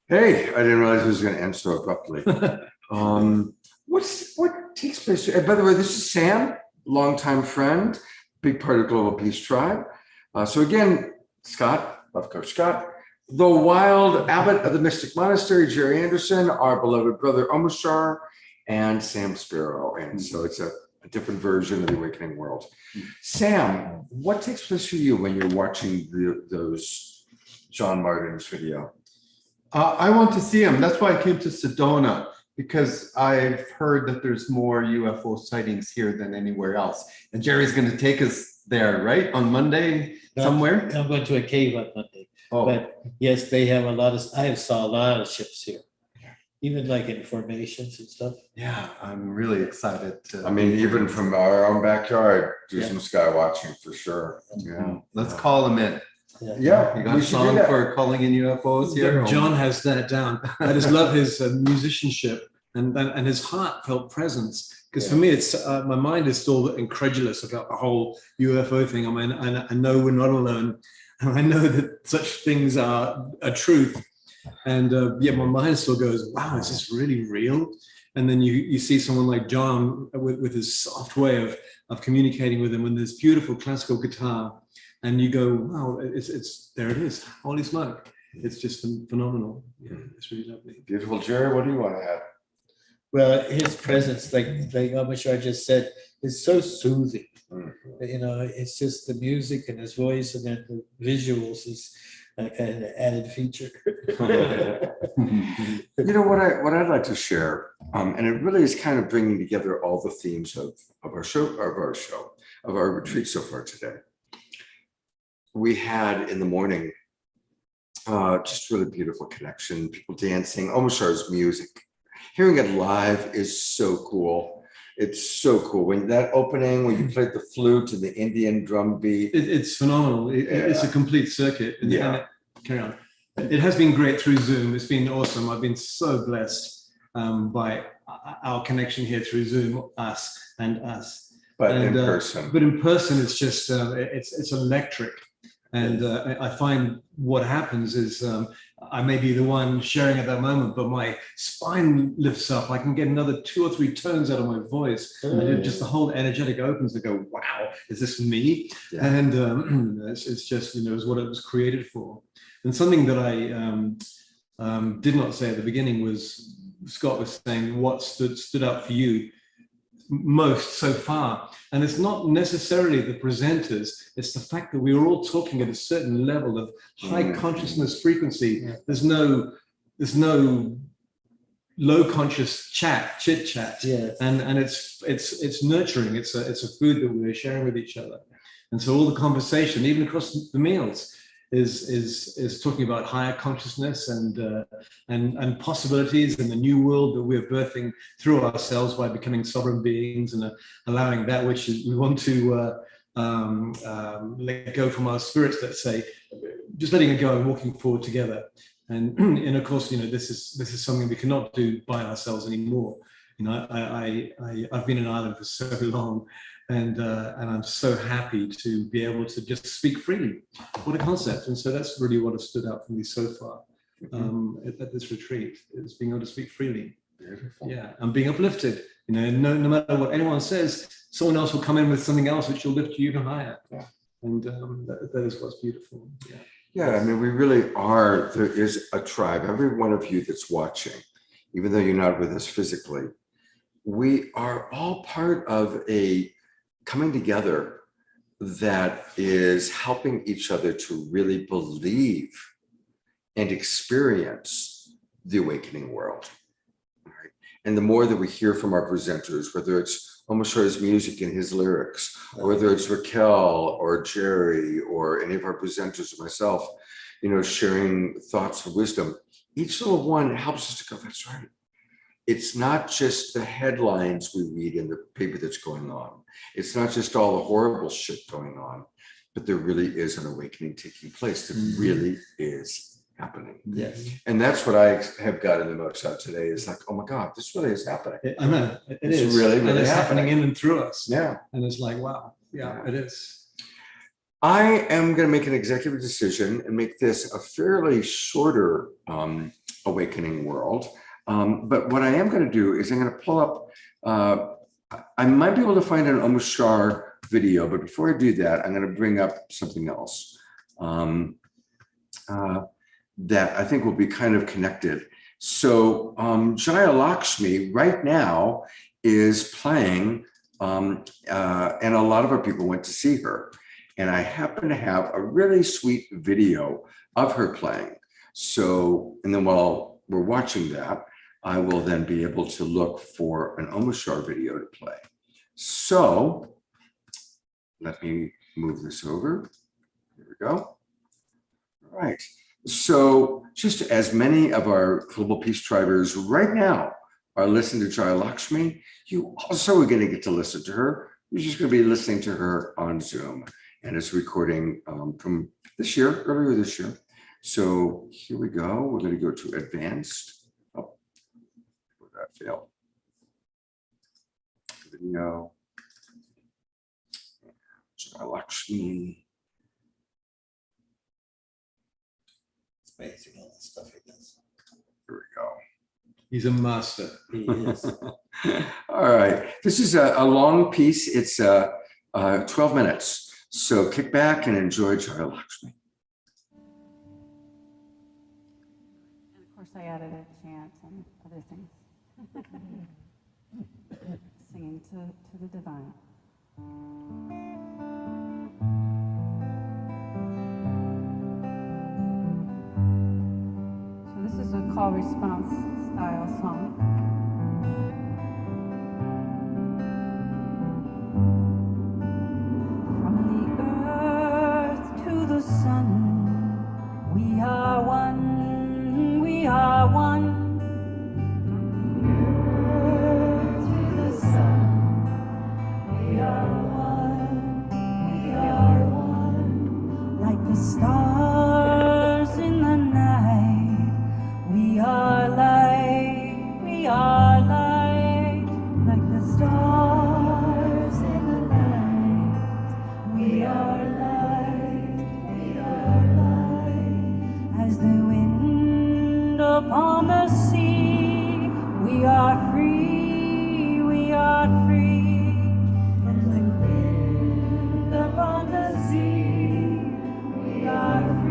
B: Hey, I didn't realize it was going to end so abruptly. What takes place? And by the way, this is Sam, longtime friend, big part of Global Peace Tribe. So again, Scott, love Coach Scott, the wild abbot of the Mystic Monastery, Jerry Anderson, our beloved brother Omashar, and Sam Sparrow. And so it's a different version of the Awakening World. Sam, what takes place for you when you're watching those John Martin's video?
I: I want to see him. That's why I came to Sedona, because I've heard that there's more UFO sightings here than anywhere else. And Jerry's going to take us there, right? On Monday somewhere?
E: I'm going to a cave on Monday.
I: Oh,
E: But yes, they have a lot of, I saw a lot of ships here. Even like in formations and stuff.
I: yeah, I'm really excited to.
B: I mean, even from our own backyard, do some sky watching for sure. Yeah.
I: Let's call him in.
B: Yeah,
I: You got
B: we
I: a
B: should do
I: song
B: that.
I: for calling in UFOs here?
D: John has that down. I just love his musicianship and his heartfelt presence. Because for me, it's my mind is still incredulous about the whole UFO thing. I mean, I know we're not alone, and I know that such things are a truth. And yet my mind still goes, "Wow, is this really real?" And then you see someone like John with his soft way of communicating with him, and this beautiful classical guitar. And you go, wow, it's there it is. Holy smoke. It's just phenomenal. Yeah, it's really lovely.
B: Beautiful. Jerry, what do you want to add?
E: Well, his presence, like Omashar just said, is so soothing. You know, it's just the music and his voice, and then the visuals is a kind of added feature.
B: You know what I'd like to share, and it really is kind of bringing together all the themes of our retreat so far today. We had in the morning just really beautiful connection, people dancing, Omashar's music. Hearing it live is so cool. It's so cool. When that opening, when you played the flute and the Indian drum beat.
D: It's phenomenal. It's a complete circuit. And carry on. It has been great through Zoom. It's been awesome. I've been so blessed by our connection here through Zoom, us.
B: But in person.
D: But in person, it's just, it's electric. And I find what happens is I may be the one sharing at that moment, but my spine lifts up. I can get another 2 or 3 tones out of my voice. And just the whole energetic opens to go, wow, is this me? Yeah. And it's just, you know, it's what it was created for. And something that I did not say at the beginning was, Scott was saying, what stood out for you most so far? And it's not necessarily the presenters, it's the fact that we were all talking at a certain level of high consciousness frequency. There's no low conscious chit chat. And it's nurturing. It's a food that we're sharing with each other. And so all the conversation, even across the meals, is talking about higher consciousness and possibilities in the new world that we're birthing through ourselves by becoming sovereign beings and allowing that which we want to let go from our spirits, let's say, just letting it go and walking forward together. And of course, this is something we cannot do by ourselves anymore. I've been in Ireland for so long, and I'm so happy to be able to just speak freely. What a concept! And so that's really what has stood out for me so far at this retreat, is being able to speak freely.
B: Beautiful.
D: Yeah, and being uplifted. No matter what anyone says, someone else will come in with something else which will lift you even higher.
B: Yeah.
D: And that is what's beautiful. Yeah.
B: Yeah, I mean, we really are. There is a tribe. Every one of you that's watching, even though you're not with us physically, we are all part of a coming together that is helping each other to really believe and experience the awakening world. Right? And the more that we hear from our presenters, whether it's Omoshar's music and his lyrics, or whether it's Raquel or Jerry or any of our presenters or myself, sharing thoughts of wisdom, each little one helps us to go, that's right. It's not just the headlines we read in the paper that's going on. It's not just all the horrible shit going on, but there really is an awakening taking place that really is happening.
D: Yes.
B: And that's what I have gotten the most out today is like, oh my God, this really is happening.
D: I know, it's
B: really, really
D: and it's
B: happening.
D: happening in and through us.
B: Yeah.
D: And it's like, wow, yeah, it is.
B: I am going to make an executive decision and make this a fairly shorter awakening world. But what I am going to do is I'm going to pull up, I might be able to find an Omoshar video, but before I do that, I'm going to bring up something else that I think will be kind of connected. So Jaya Lakshmi right now is playing, and a lot of our people went to see her. And I happen to have a really sweet video of her playing. So, and then while we're watching that, I will then be able to look for an Omoshar video to play. So let me move this over. Here we go. All right. So just as many of our Global Peace Tribers right now are listening to Jaya Lakshmi, you also are going to get to listen to her. You're just going to be listening to her on Zoom. And it's recording from earlier this year. So here we go. We're going to go to advanced. Oh, that failed. Video. Lakshmi.
J: It's amazing all the stuff he does.
B: Here we go.
D: He's a master.
J: He is.
B: All right. This is a long piece. It's 12 minutes. So kick back and enjoy Jaya Lakshmi.
K: And of course I added a chant and other things. Singing to the divine. So this is a call response style song. The sun, we are one, we are one. To the sun, we are one, we are one. Like the stars in the night, we are light, we are light. Like the stars in the night, we are light. As the wind upon the sea, we are free, we are free. As the wind upon the sea, we are free.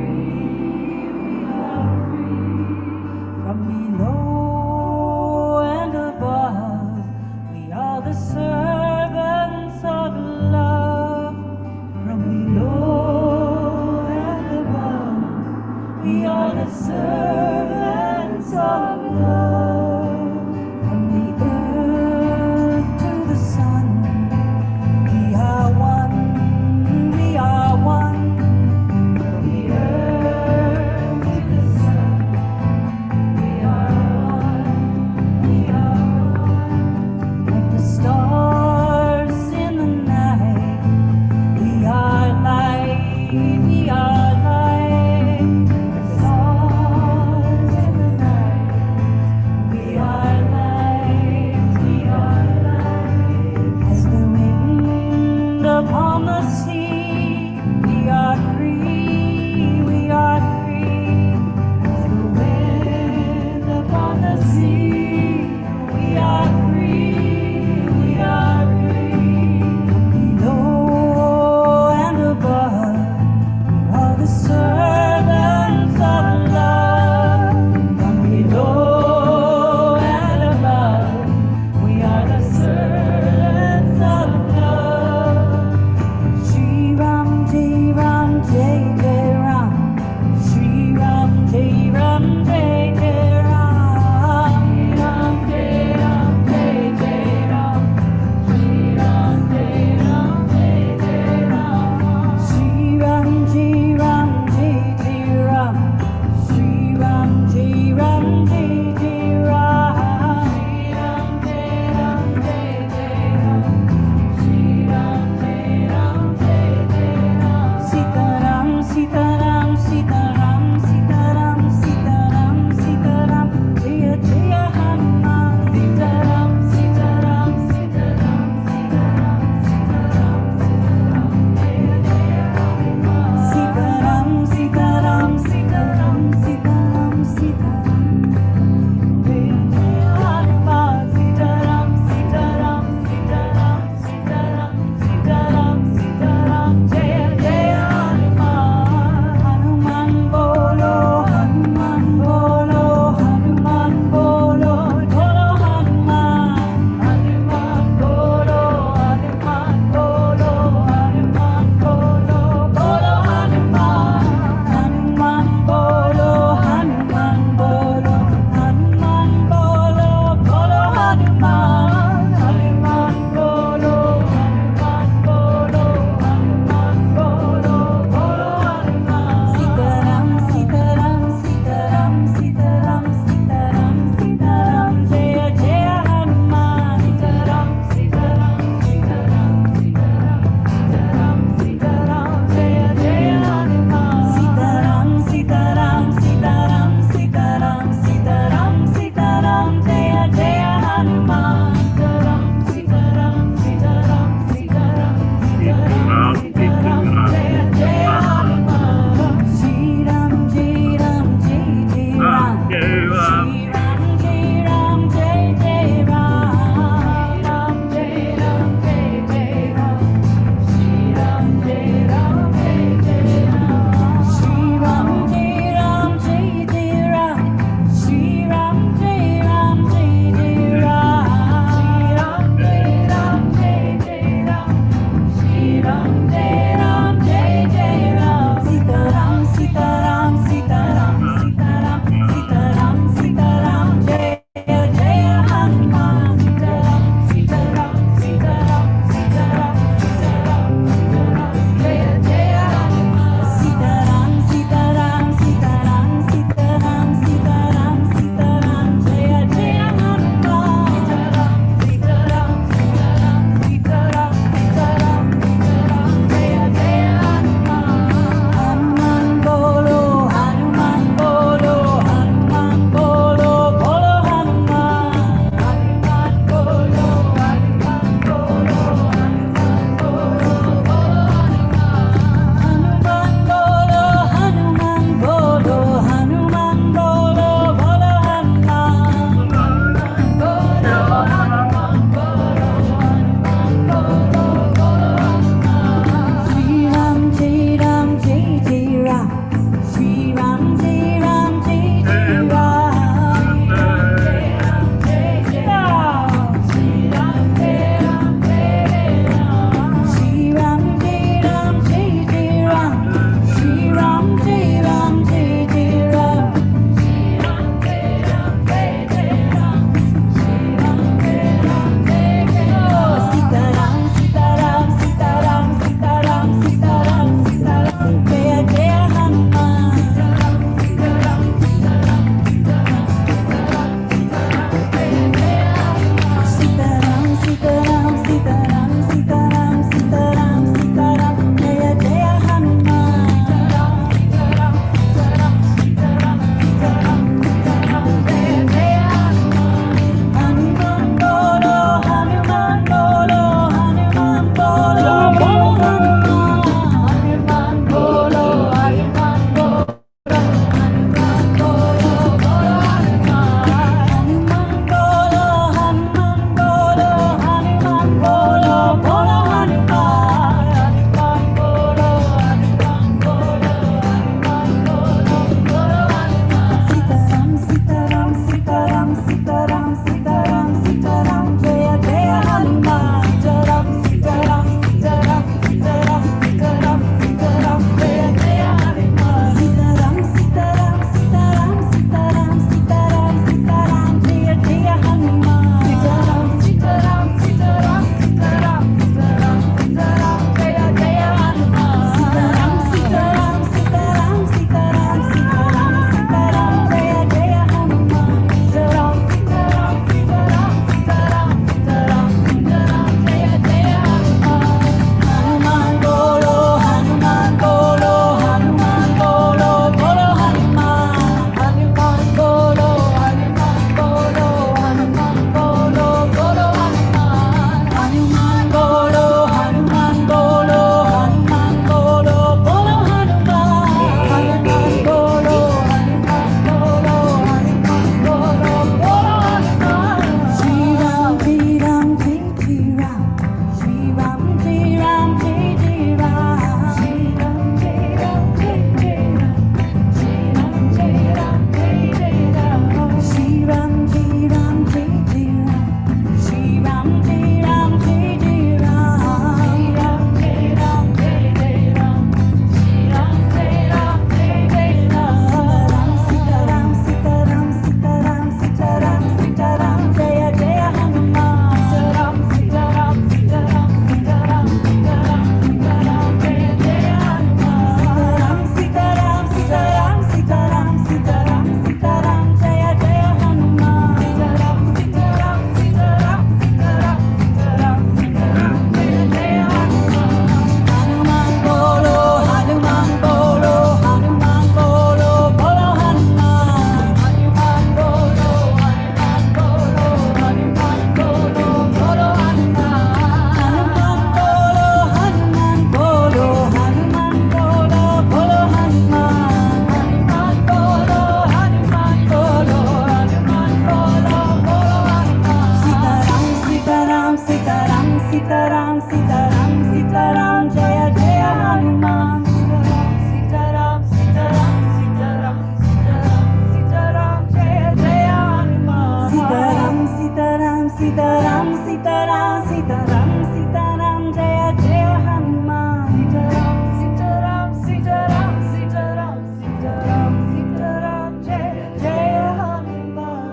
K: Sitaram, Sitaram, Sitaram, Sitaram, Jaya Jaya Hanuman. Sitaram, Sitaram, Sitaram, Sitaram, Sitaram, Sitaram, Jaya Jaya Hanuman.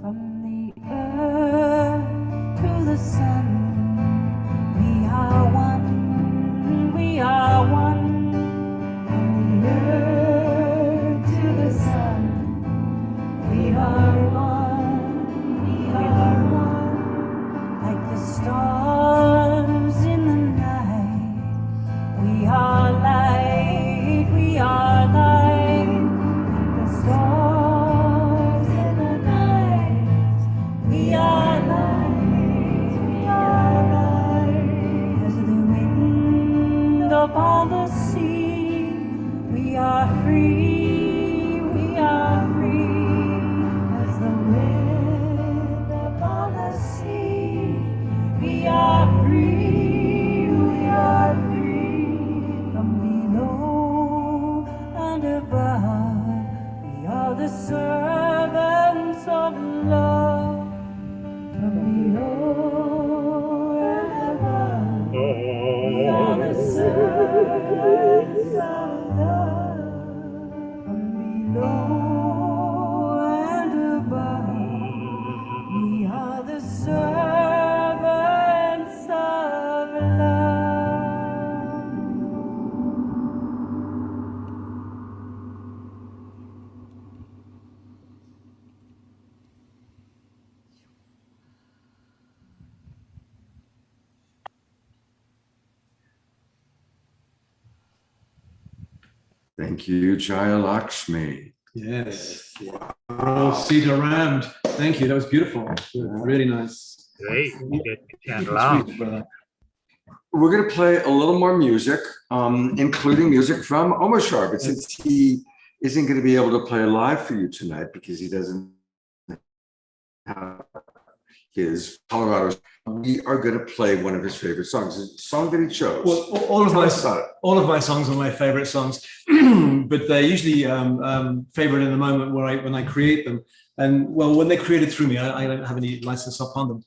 K: From the earth to the sun, we are one, we are one. From the earth to the sun, we are one, we are one. Like the stars in the night, we are light, we are light. Like the stars in the night, we are light, we are light. As the wind upon the sea, we are free, we are free. As the wind upon the sea, we are free, we are free. From below and above, we are the servants of love. From below and above, we are the servants of love. From below and above, we are the servants of love.
B: Thank you, Jaya Lakshmi.
D: Yes. Oh, Sitaram. Thank you. That was beautiful. Really nice.
L: Great.
D: Sweet, brother.
B: We're going to play a little more music, including music from Omashar, but since he isn't going to be able to play live for you tonight because he doesn't have his Colorado, we are going to play one of his favorite songs, a song that he chose.
D: Well, all of my songs are my favorite songs, but they're usually favorite in the moment when I create them. And well, when they're created through me, I don't have any license upon them.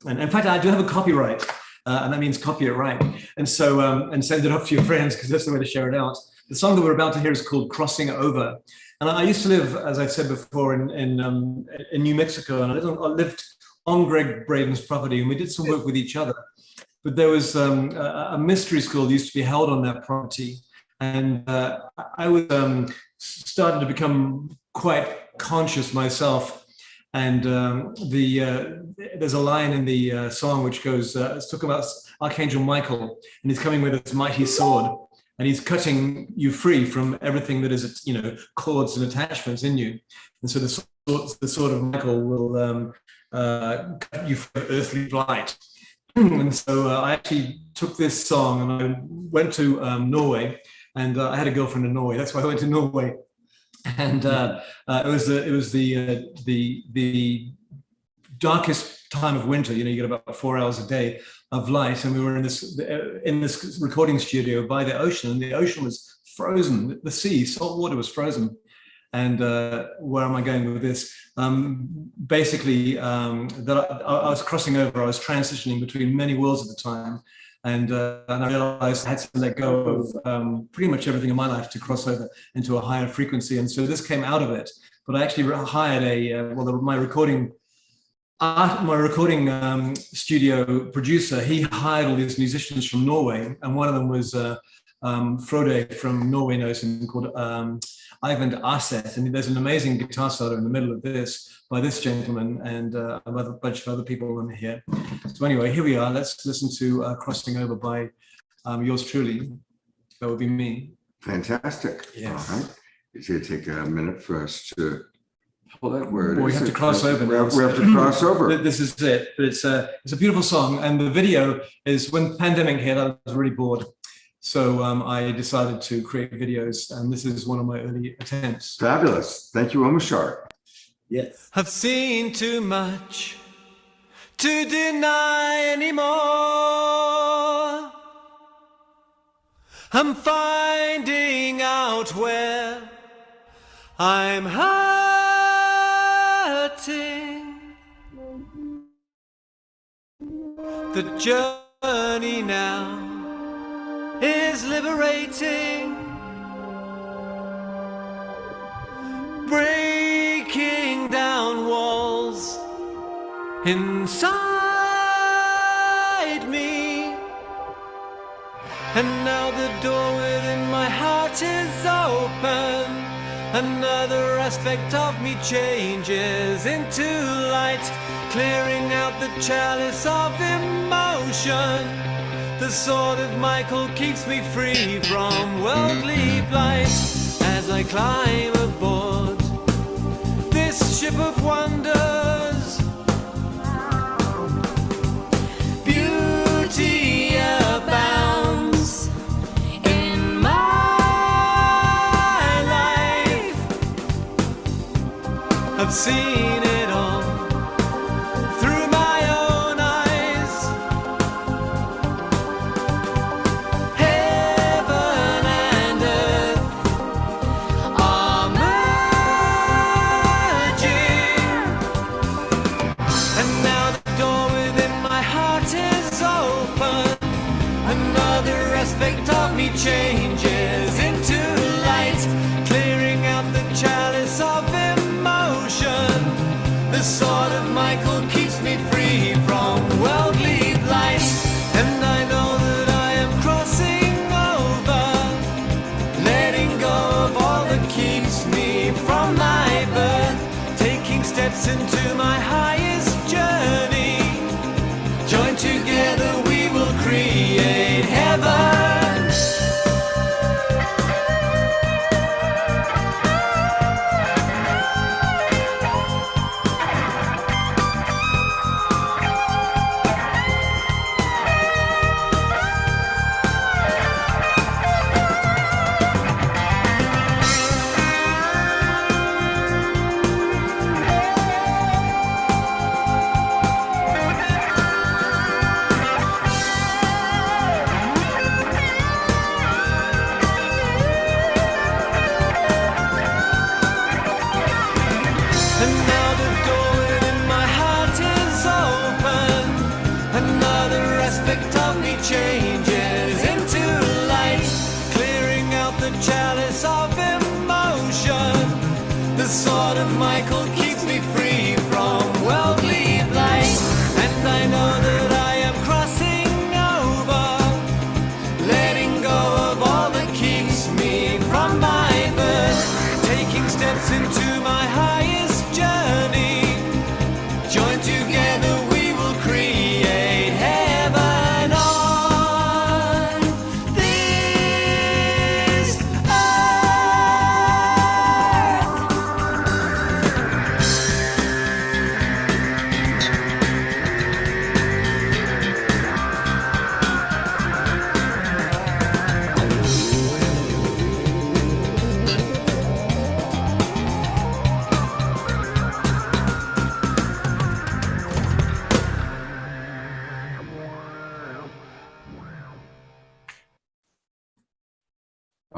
D: And in fact, I do have a copyright, and that means copy it right. And so, and send it off to your friends because that's the way to share it out. The song that we're about to hear is called "Crossing Over." And I used to live, as I've said before, in New Mexico, and I lived on Greg Braden's property, and we did some work with each other. But there was a mystery school that used to be held on that property, and I was starting to become quite conscious myself. And there's a line in the song which goes, it's talking about Archangel Michael, and he's coming with his mighty sword, and he's cutting you free from everything that is, cords and attachments in you. And so the sword of Michael will cut you from earthly blight. And so I actually took this song and I went to Norway, and I had a girlfriend in Norway. That's why I went to Norway. And it was the darkest time of winter. You get about 4 hours a day of light, and we were in this recording studio by the ocean, and the ocean was frozen. The sea, salt water, was frozen. And where am I going with this? Basically, that I was crossing over. I was transitioning between many worlds at the time, and I realized I had to let go of pretty much everything in my life to cross over into a higher frequency. And so this came out of it. But I actually hired my recording studio producer. He hired all these musicians from Norway, and one of them was Frode from Norway, knows him, called Ivan Aset, and there's an amazing guitar solo in the middle of this by this gentleman and a bunch of other people in here. So anyway, here we are. Let's listen to Crossing Over by yours truly. That would be me.
B: Fantastic.
D: Yes.
B: All right. It's going to take a minute for us to pull that word.
D: We have to cross over.
B: We have to cross over.
D: This is it. But it's a beautiful song, and the video is, when the pandemic hit, I was really bored. So I decided to create videos, and this is one of my early attempts.
B: Fabulous. Thank you, Omashar.
D: Yes.
M: I've seen too much to deny anymore. I'm finding out where I'm hurting. The journey now is liberating, breaking down walls inside me. And now the door within my heart is open. Another aspect of me changes into light, clearing out the chalice of emotion. The sword of Michael keeps me free from worldly blight as I climb aboard this ship of wonders. Beauty abounds in my life. I've seen it all through my own eyes. Heaven and earth are merging, and now the door within my heart is open. Another aspect of me changes into light, clearing out the chalice of emotion. The sword of Michael keeps me free from worldly blight, and I know that I am crossing over, letting go of all that keeps me from my birth, taking steps into my highest journey. Joined together we will create heaven. And now the door within my heart is open. Another aspect of me changes into light, clearing out the chalice of emotion. The sword of Michael keeps me free from worldly blight, and I know that I am crossing over, letting go of all that keeps me from my birth, taking steps into my highest journey. Joined together we will create heaven on this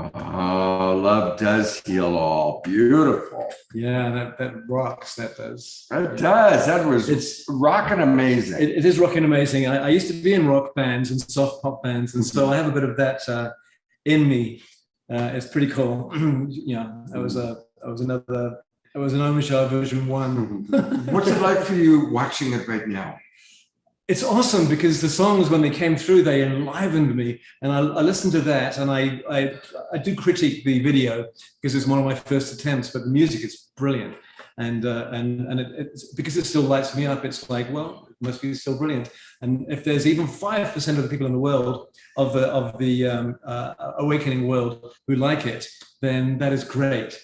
B: Oh, love does heal all. Beautiful.
D: Yeah, that rocks. That does.
B: It does. That was rocking amazing.
D: It is rocking amazing. I used to be in rock bands and soft pop bands, and so I have a bit of that in me. It's pretty cool. Yeah, it was an Omishar version 1.
B: What's it like for you watching it right now?
D: It's awesome because the songs, when they came through, they enlivened me, and I listened to that, and I do critique the video because it's one of my first attempts, but the music is brilliant, and it's because it still lights me up. It's like, well, it must be still brilliant. And if there's even 5% of the people in the world of the awakening world who like it, then that is great.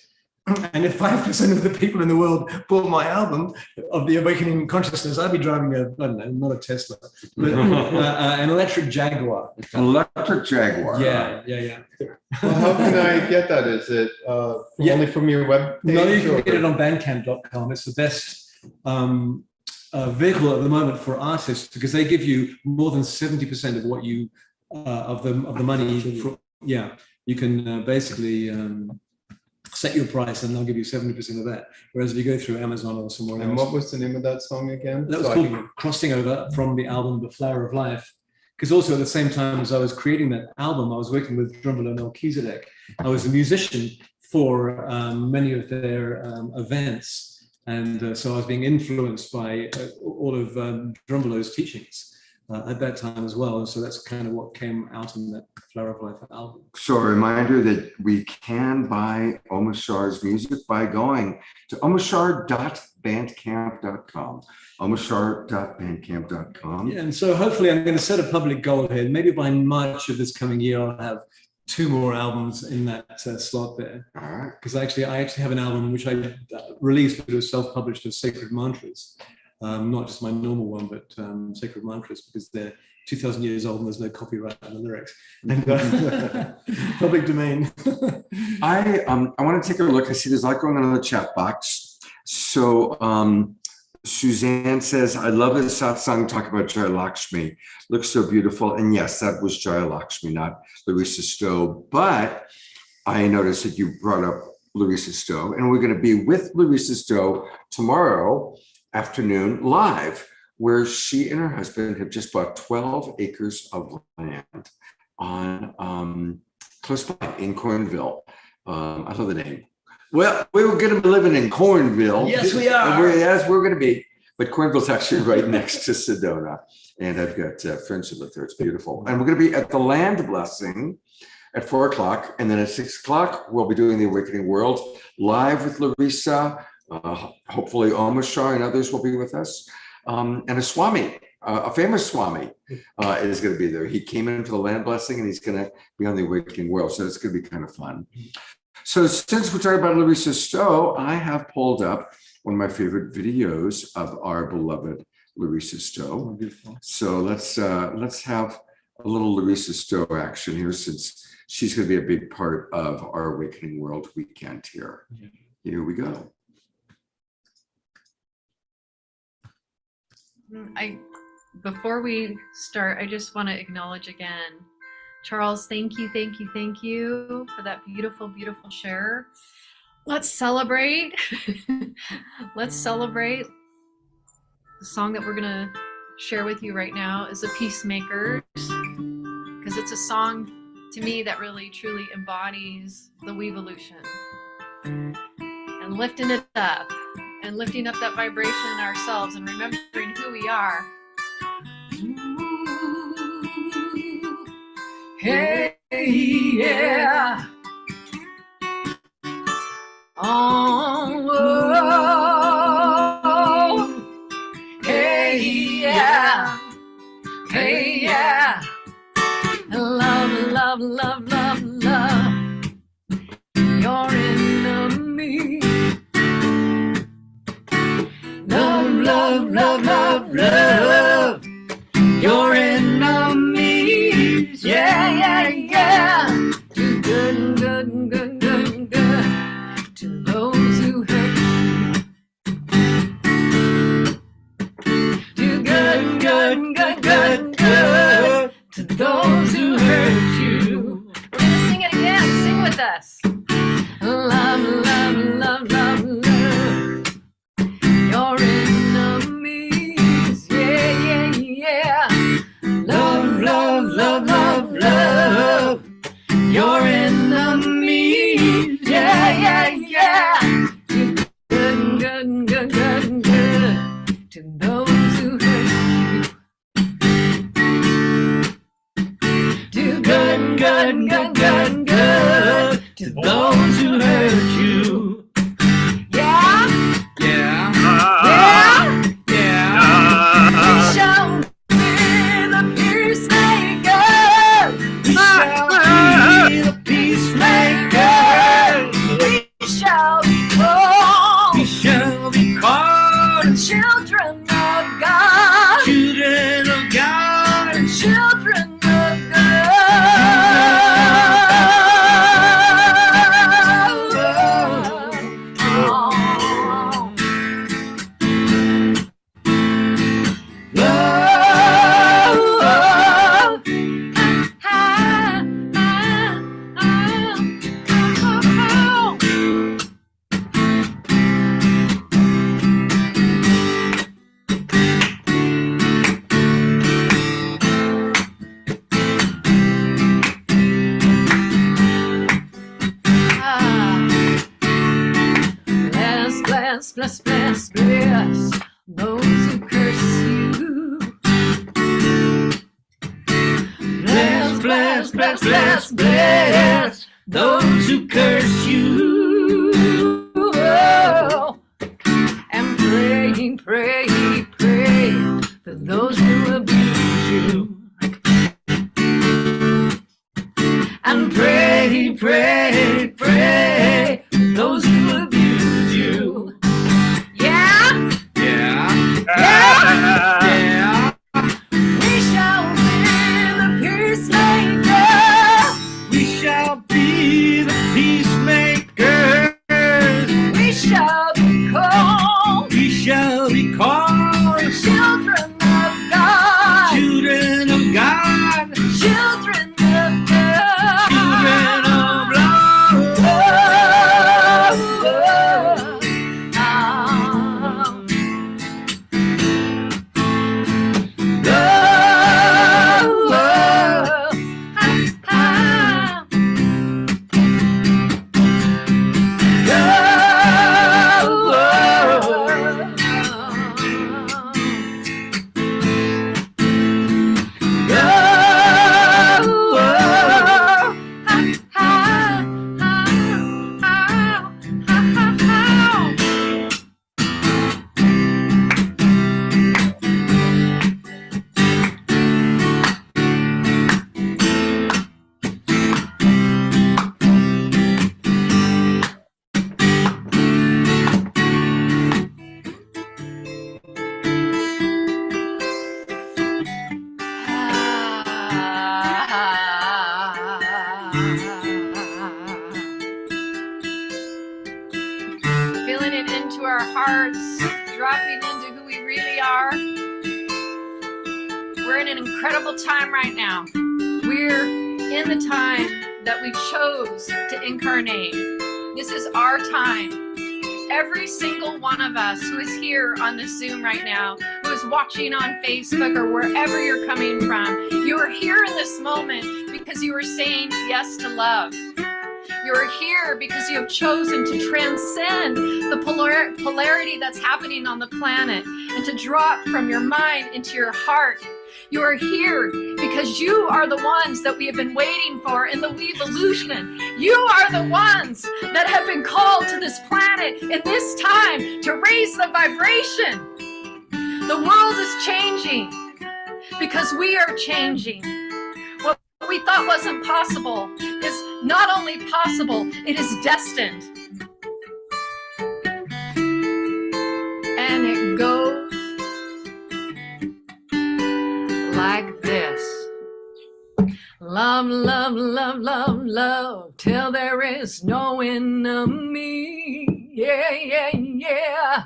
D: And if 5% of the people in the world bought my album of the Awakening Consciousness, I'd be driving I don't know, not a Tesla, but an electric Jaguar.
B: An electric Jaguar.
D: Yeah.
I: Well, how can I get that? Is it only from your web page?
D: No, you can get it on bandcamp.com. It's the best vehicle at the moment for artists because they give you more than 70% of what you of the money. You can basically set your price and they'll give you 70% of that. Whereas if you go through Amazon or somewhere else.
I: And what was the name of that song again?
D: That was called Crossing Over from the album The Flower of Life. Because also at the same time as I was creating that album, I was working with Drumbelow Melchizedek. I was a musician for many of their events. And so I was being influenced by all of Drumbelow's teachings at that time as well. And so that's kind of what came out in that Flower of Life album.
B: So a reminder that we can buy Omashar's music by going to omashar.bandcamp.com. omashar.bandcamp.com.
D: Yeah, and so hopefully I'm going to set a public goal here. Maybe by March of this coming year, I'll have 2 more albums in that slot there.
B: All right.
D: Because I actually have an album which I released, but it was self-published as Sacred Mantras. Not just my normal one, but Sacred Mantras, because they're 2,000 years old and there's no copyright on the lyrics. And public domain.
B: I want to take a look. I see there's a lot going on in the chat box. So Suzanne says, I love this satsang talk about Jaya Lakshmi. Looks so beautiful. And yes, that was Jaya Lakshmi, not Larisa Stow. But I noticed that you brought up Larisa Stow, and we're going to be with Larisa Stow tomorrow afternoon live, where she and her husband have just bought 12 acres of land on close by in Cornville. I love the name. Well, we were going to be living in Cornville.
C: Yes, we are.
B: Yes, we're going to be. But Cornville's actually right next to Sedona. And I've got friends who live there. It's beautiful. And we're going to be at the land blessing at 4 o'clock. And then at 6 o'clock, we'll be doing the Awakening World live with Larisa. Hopefully Omashar and others will be with us. And a Swami, a famous Swami is going to be there. He came in for the land blessing and he's going to be on the Awakening World. So it's going to be kind of fun. So since we're talking about Larisa Stow, I have pulled up one of my favorite videos of our beloved Larisa Stow. So let's have a little Larisa Stow action here, since she's going to be a big part of our Awakening World weekend here. Here we go.
L: Before we start, I just want to acknowledge again, Charles, thank you for that beautiful, beautiful share. Let's celebrate. Let's celebrate. The song that we're going to share with you right now is The Peacemakers, because it's a song to me that really, truly embodies the Weevolution. And lifting it up, and lifting up that vibration in ourselves, and remembering who we are. Hey, yeah. Oh, hey, yeah. Hey, yeah. Love, love, love, love, love your enemy. Love, love, love, love, love your enemies. Yeah, yeah, yeah. Do good, good, good, good, good to those who hurt you. Do good, good, good, good, good to those who hurt you. We're gonna sing it again. Sing with us. Love, love, love, love, love your enemies. Yeah, yeah, yeah. Love, love, love, love, love your enemies. Yeah, yeah, yeah. Good, good, good, good, good to those who hurt you. Do good, good, good, good, good to those who hurt bless, bless, bless, bless those who curse you. Bless, bless, bless, bless, bless those who curse you. Oh. And pray, pray, pray for those who abuse you. And pray, pray, pray for those who abuse you. Yeah?
B: Yeah.
L: Yeah. We shall be the peacemakers.
M: We shall be the peacemakers.
L: We shall be called.
M: We shall be called
L: Children of God.
M: children of God.
L: Children of God.
M: Children of love.
L: Feeling it into our hearts, dropping into who we really are. We're in an incredible time right now. We're in the time that we chose to incarnate. This is our time. Every single one of us who is here on this Zoom right now, who is watching on Facebook or wherever you're coming from, you are here in this moment because you are saying yes to love. You are here because you have chosen to transcend the polarity that's happening on the planet and to drop from your mind into your heart. You are here because you are the ones that we have been waiting for in the Weevolution. You are the ones that have been called to this planet in this time to raise the vibration. The world is changing because we are changing. What we thought wasn't possible is not only possible, it is destined. And it goes like this. Love, love, love, love, love, till there is no enemy. Yeah, yeah, yeah.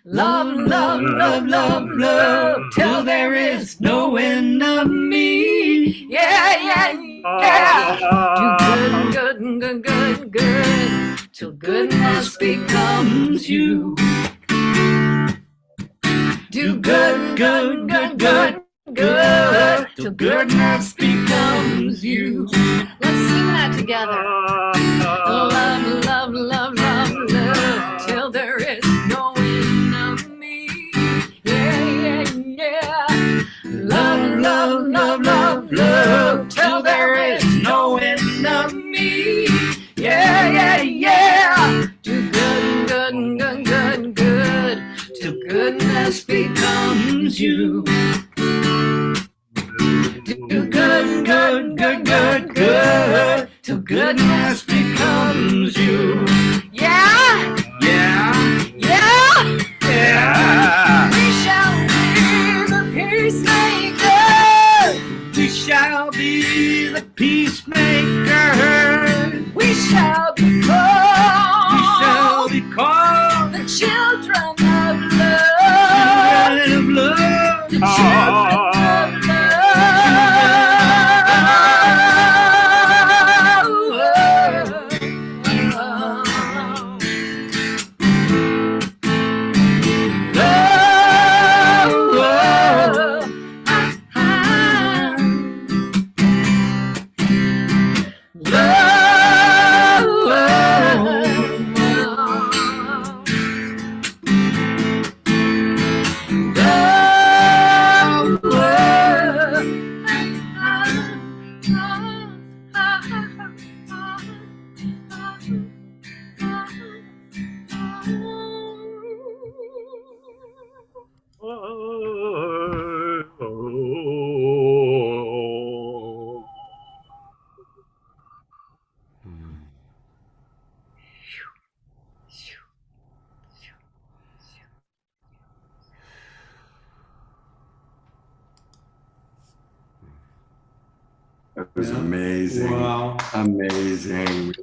L: Love, love, love, love, love, till there is no enemy. Yeah, yeah, yeah. Do good, good, good, good, good, till goodness becomes you. Do good, good, good, good, good, till goodness becomes you. Let's sing that together. Love, love, love, love, love, till there is no enemy. Yeah, yeah, yeah. Love, love, love, love, love, till there is no enemy. Yeah, yeah, yeah. Do good, good, good, good, good, till goodness becomes you. Do good, good, good, good, good, till goodness becomes you. Yeah? Yeah? Yeah? Yeah! We shall be the peacemakers.
M: We shall be the peacemakers.
L: We shall be called.
M: We shall be called
L: the children of love.
M: children of love.
L: The children
B: It was amazing.
D: Wow.
B: Amazing.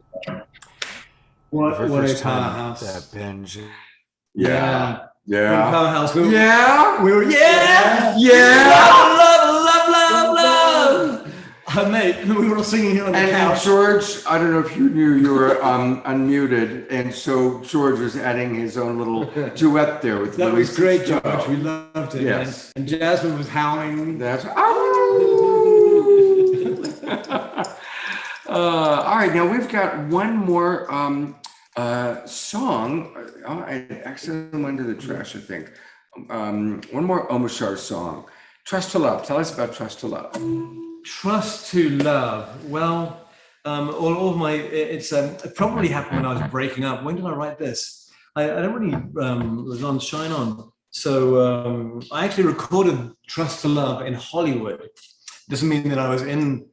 D: What a
J: first time
D: powerhouse.
J: that binge.
B: Yeah.
D: What a
B: Yeah.
D: powerhouse. We were,
B: Yeah.
D: we were, yeah. Love. Mate, we were all singing here on the
B: And
D: couch.
B: George, I don't know if you knew you were unmuted, and so George was adding his own little duet there with
D: That was
B: Larisa
D: great,
B: Stow.
D: George. We loved it.
B: Yes.
D: And Jasmine was howling.
B: That's all right. Now we've got one more song. Oh, I accidentally went to the trash, I think. One more Omashar song. Trust to Love. Tell us about Trust to Love.
D: Trust to love. Well, all of my, it probably happened when I was breaking up. When did I write this? I don't really, was on Shine On. So I actually recorded Trust to Love in Hollywood. Doesn't mean that I was in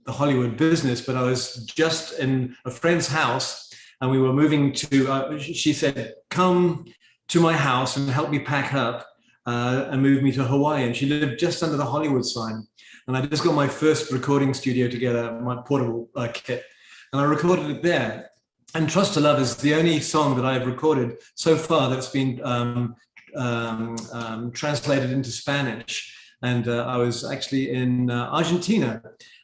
D: the Hollywood business, but I was just in a friend's house and we were moving to, she said, come to my house and help me pack up and move me to Hawaii. And she lived just under the Hollywood sign. And I just got my first recording studio together, my portable kit, and I recorded it there. And Trust to Love is the only song that I've recorded so far that's been translated into Spanish. And I was actually in Argentina,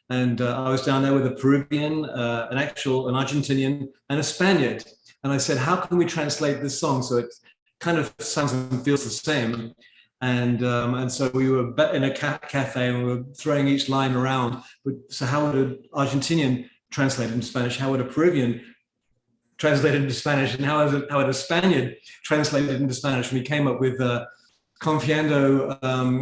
D: and I was down there with a Peruvian, an Argentinian, and a Spaniard. And I said, how can we translate this song so it kind of sounds and feels the same? And so we were in a cafe and we were throwing each line around. So how would an Argentinian translate it into Spanish? How would a Peruvian translate it into Spanish? And how would a Spaniard translate it into Spanish? And we came up with Confiando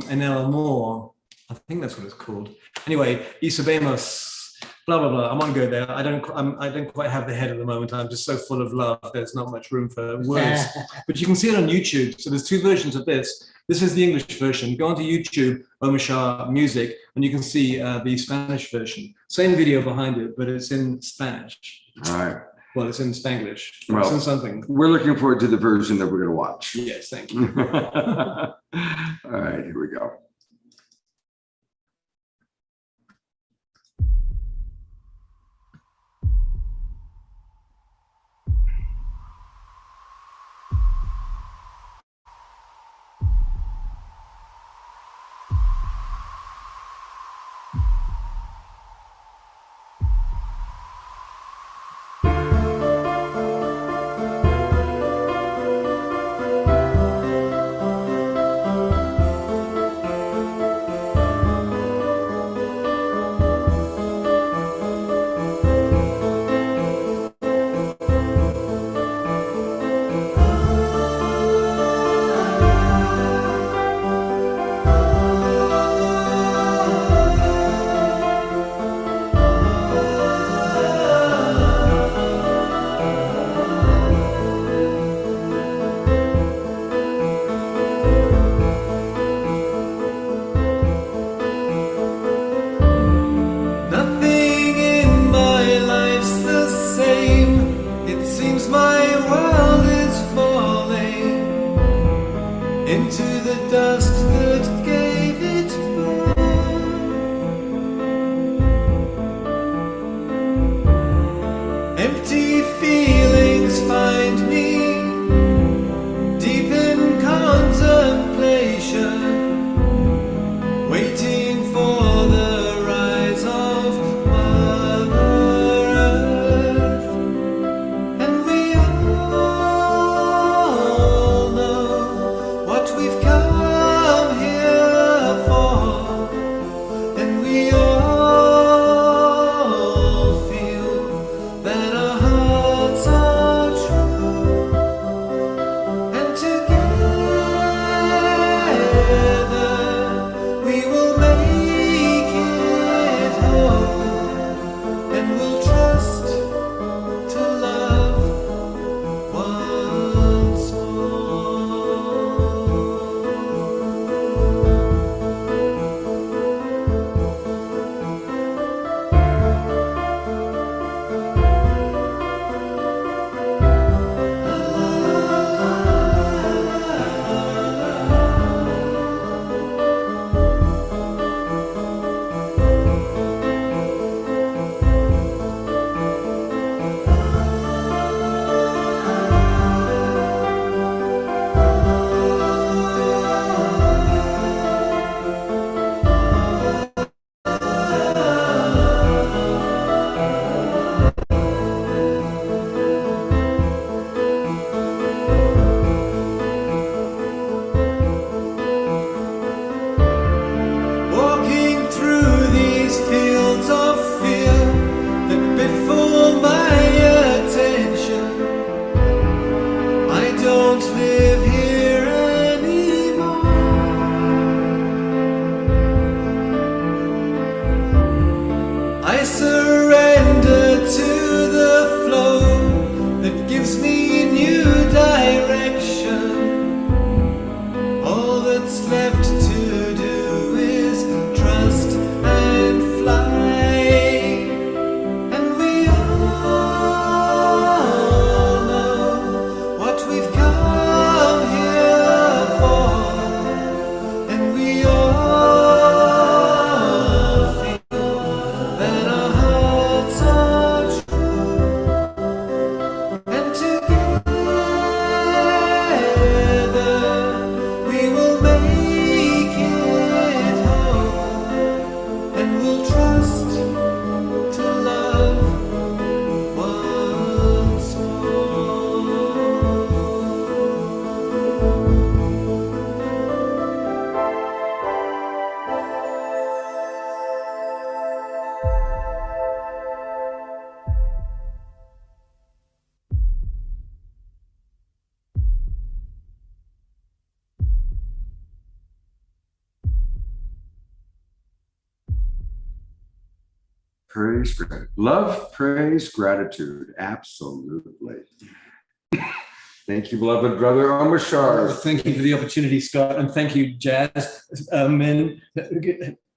D: en el Amor. I think that's what it's called. Anyway, y sabemos, blah, blah, blah. I won't go there. I don't quite have the head at the moment. I'm just so full of love. There's not much room for words. But you can see it on YouTube. So there's two versions of this. This is the English version. Go onto YouTube, Omashar Music, and you can see the Spanish version. Same video behind it, but it's in Spanish.
B: All right.
D: Well, it's in Spanglish.
B: Well,
D: it's in something.
B: We're looking forward to the version that we're going to watch.
D: Yes, thank you.
B: All right, here we go.
M: And we all
B: praise, love, praise, gratitude. Absolutely. Thank you, beloved brother Omashar.
D: Thank you for the opportunity, Scott, and thank you, Jazz.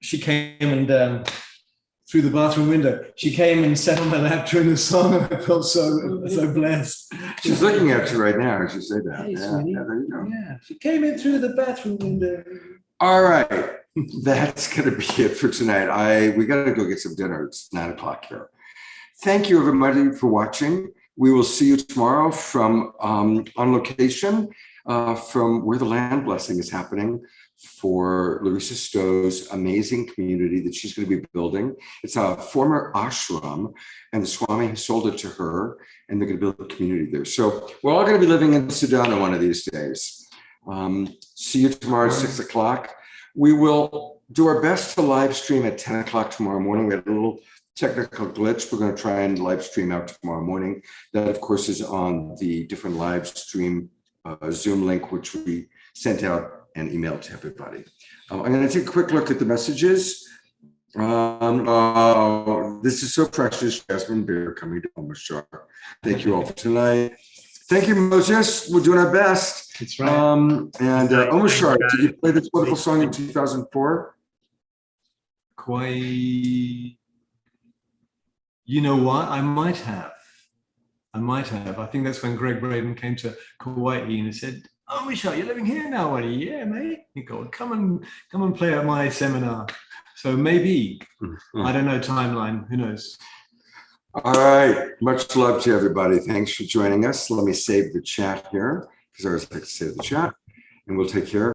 D: She came and through the bathroom window. She came and sat on my lap during the song, and I felt so blessed.
B: She's looking at you right now as you say that.
D: Hey,
B: Yeah,
D: sweetie.
B: there you go.
D: Yeah, she came in through the bathroom window.
B: All right, that's going to be it for tonight. We got to go get some dinner. It's 9 o'clock here. Thank you, everybody, for watching. We will see you tomorrow from on location from where the land blessing is happening for Larisa Stow's amazing community that she's going to be building. It's a former ashram, and the Swami has sold it to her, and they're going to build a community there. So we're all going to be living in Sedona one of these days. See you tomorrow at 6 o'clock. We will do our best to live stream at 10 o'clock tomorrow morning. We had a little technical glitch. We're going to try and live stream out tomorrow morning. That, of course, is on the different live stream Zoom link, which we sent out and emailed to everybody. I'm going to take a quick look at the messages. This is so precious. Jasmine Beer coming to Omashar. Thank you all for tonight. Thank you, Moses. We're doing our best.
D: That's right.
B: Omashar, did you play this wonderful song in 2004?
D: Quite. You know what? I might have. I think that's when Greg Braden came to Kauai and he said, "Oh, Michelle, you're living here now, are you?" "Yeah, mate." He goes, come and play at my seminar." So maybe. I don't know timeline. Who knows?
B: All right. Much love to everybody. Thanks for joining us. Let me save the chat here because I always like to save the chat, and we'll take care.